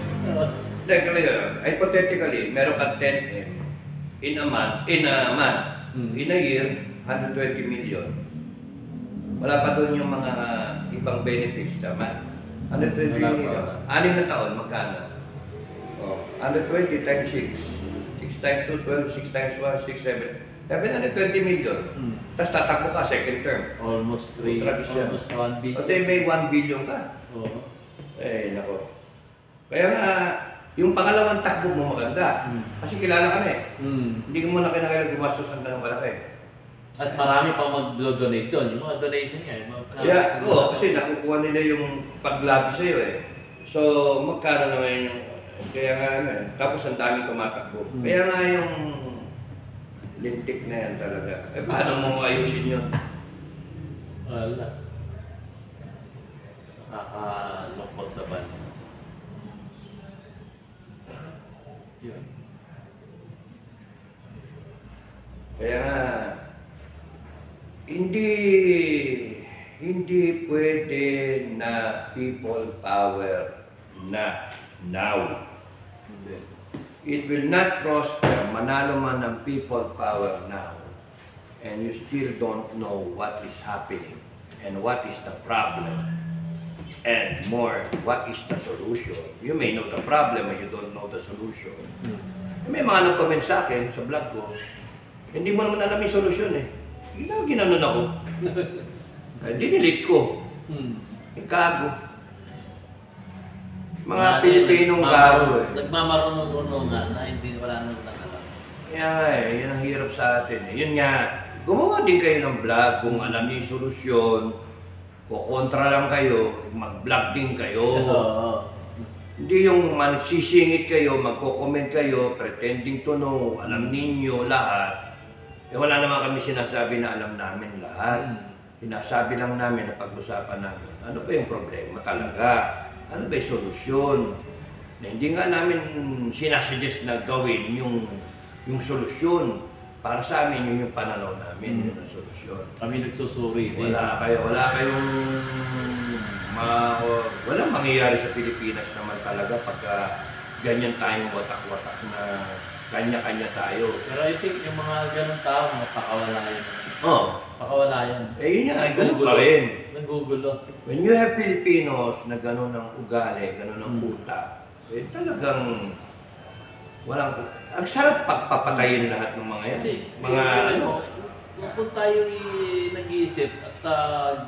hypothetically, meron ka 10M in a month, in a year, 120 million. Wala pa doon yung mga ibang benefits naman. 120 million. 6 na taon, magkano? 120 times 6. 6 times 2, 12, 6 times 1, 6, 7. 720 million. Tapos tatakbo ka, second term. Almost 1 billion. O may 1 billion ka. Oo. Nako. Kaya nga, yung pangalawang takbo mo maganda. Kasi kilala ka na Hindi mo na kinakailangan gumastos ng ganang malaki. At marami pang mag-donate doon. Yung mga donation niya. Kasi nakukuha nila yung paglabi sa'yo So, magkano naman yung... Kaya nga tapos ang daming tumatakbo. Kaya nga yung lintik na yan talaga. Paano mo ayusin yun? Wala. Nakakalungkot na bansa. Yun. Kaya nga, hindi pwede na people power na now. It will not prosper, manalo man ng people power now, and you still don't know what is happening and what is the problem, and more, what is the solution. You may know the problem, but you don't know the solution. May mga nag-comment sa akin sa vlog ko, Hindi mo naman alam yung solusyon eh. Ginanon ako. Dinilit ko. Gago. Mga Pilipinong gago eh. Nagmamarunong-runungan na hindi wala nang alam. Kaya nga eh, yun ang hirap sa atin eh. Yun nga, gumawa din kayo ng vlog kung alam niyo yung solusyon. Kukontra lang kayo, mag-vlog din kayo. Hindi yung magsisingit kayo, magko-comment kayo, pretending to know, alam ninyo lahat. Eh wala naman kami sinasabi na alam namin lahat. Sinasabi lang namin na pag-usapan namin, ano ba yung problema talaga? Ano ba yung solusyon? Na hindi nga namin sinasuggest na gawin yung solusyon. Para sa amin, yun yung pananaw namin, yun ang solusyon. Kami nagsusuri. Wala kayong walang mangyayari sa Pilipinas naman talaga pagka ganyan tayong watak-watak na kanya-kanya tayo. Pero I think yung mga ganun tao, mga pakawala yun. Pakawala yan. Eh yun nga, ganun pa rin. Nagugulo. When you have Filipinos na ganun ang ugali, ganun ang utak, eh talagang walang... Ang sarap pagpapatayin lahat ng mga yan. Kasi, mga kung tayo nag-iisip at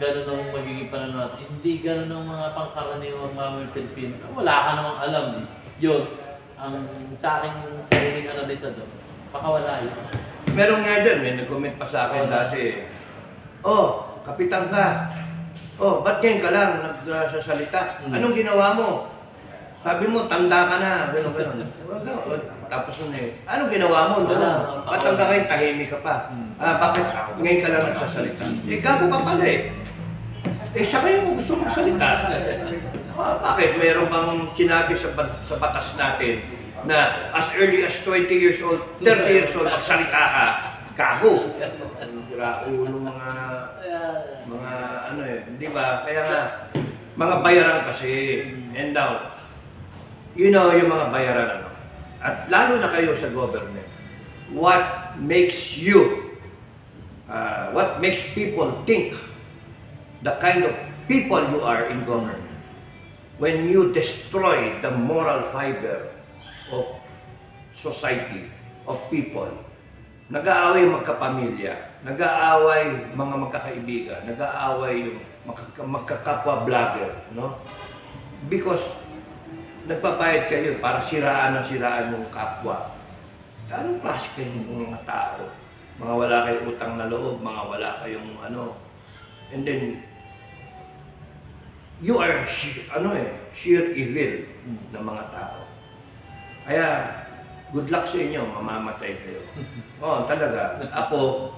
gano'n ang magiging pananaw natin, hindi gano'n ang mga pangkaraniwang mga Pilipino, wala ka namang alam eh. Yun, ang sa aking sariling analisa doon, pakawala yun. Meron nga dyan, may nag-comment pa sa akin dati. Oh, kapitan ka. Oh, ba't ngayon ka lang nagsasalita? Anong ginawa mo? Sabi mo, tanda ka na, gano'n. Tapos nun eh, anong ginawa mo? Ba't hanggang ngayon tahimik ka pa? Bakit ngayon ka lang nagsasalita? Eh, gago ka pala eh. Eh, siya kayo mo gusto magsalita. Bakit? Meron bang sinabi sa batas natin na as early as 20 years old, 30 years old, magsalita ka? Gago. Ulo mga ano eh, di ba? Kaya nga, mga bayaran kasi, and now, you know, yung mga bayaran ano, at lalo na kayo sa government, what makes people think the kind of people you are in government when you destroy the moral fiber of society, of people. Nag-aaway magkapamilya, nag-aaway mga magkakaibigan, nag-aaway yung magkakapwa-vlogger, no? Because nagpapayad kayo para siraan yung kapwa. Anong klase kayong mga tao? Mga wala kayong utang na loob, mga wala kayong ano. And then, you are sheer evil na mga tao. Kaya, good luck sa inyo, mamamatay kayo. Talaga. Ako,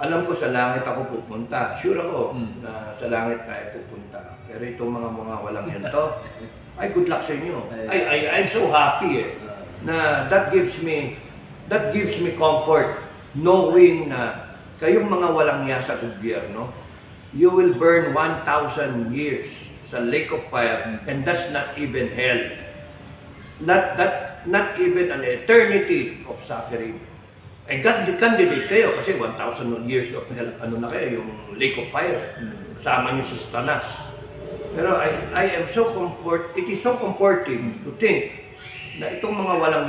alam ko sa langit ako pupunta. Sure ako na sa langit tayo pupunta. Pero itong mga walang yan to, ay good luck sa inyo. I'm so happy na that gives me comfort knowing na kayong mga walang niya sa gobyerno, you will burn 1,000 years sa lake of fire, and that's not even hell. Not even an eternity of suffering. Eh, candidate kayo kasi 1,000 years of hell, ano na kayo, yung lake of fire. Kasama niyo si Satanas. Pero it is so comforting to think na itong mga walang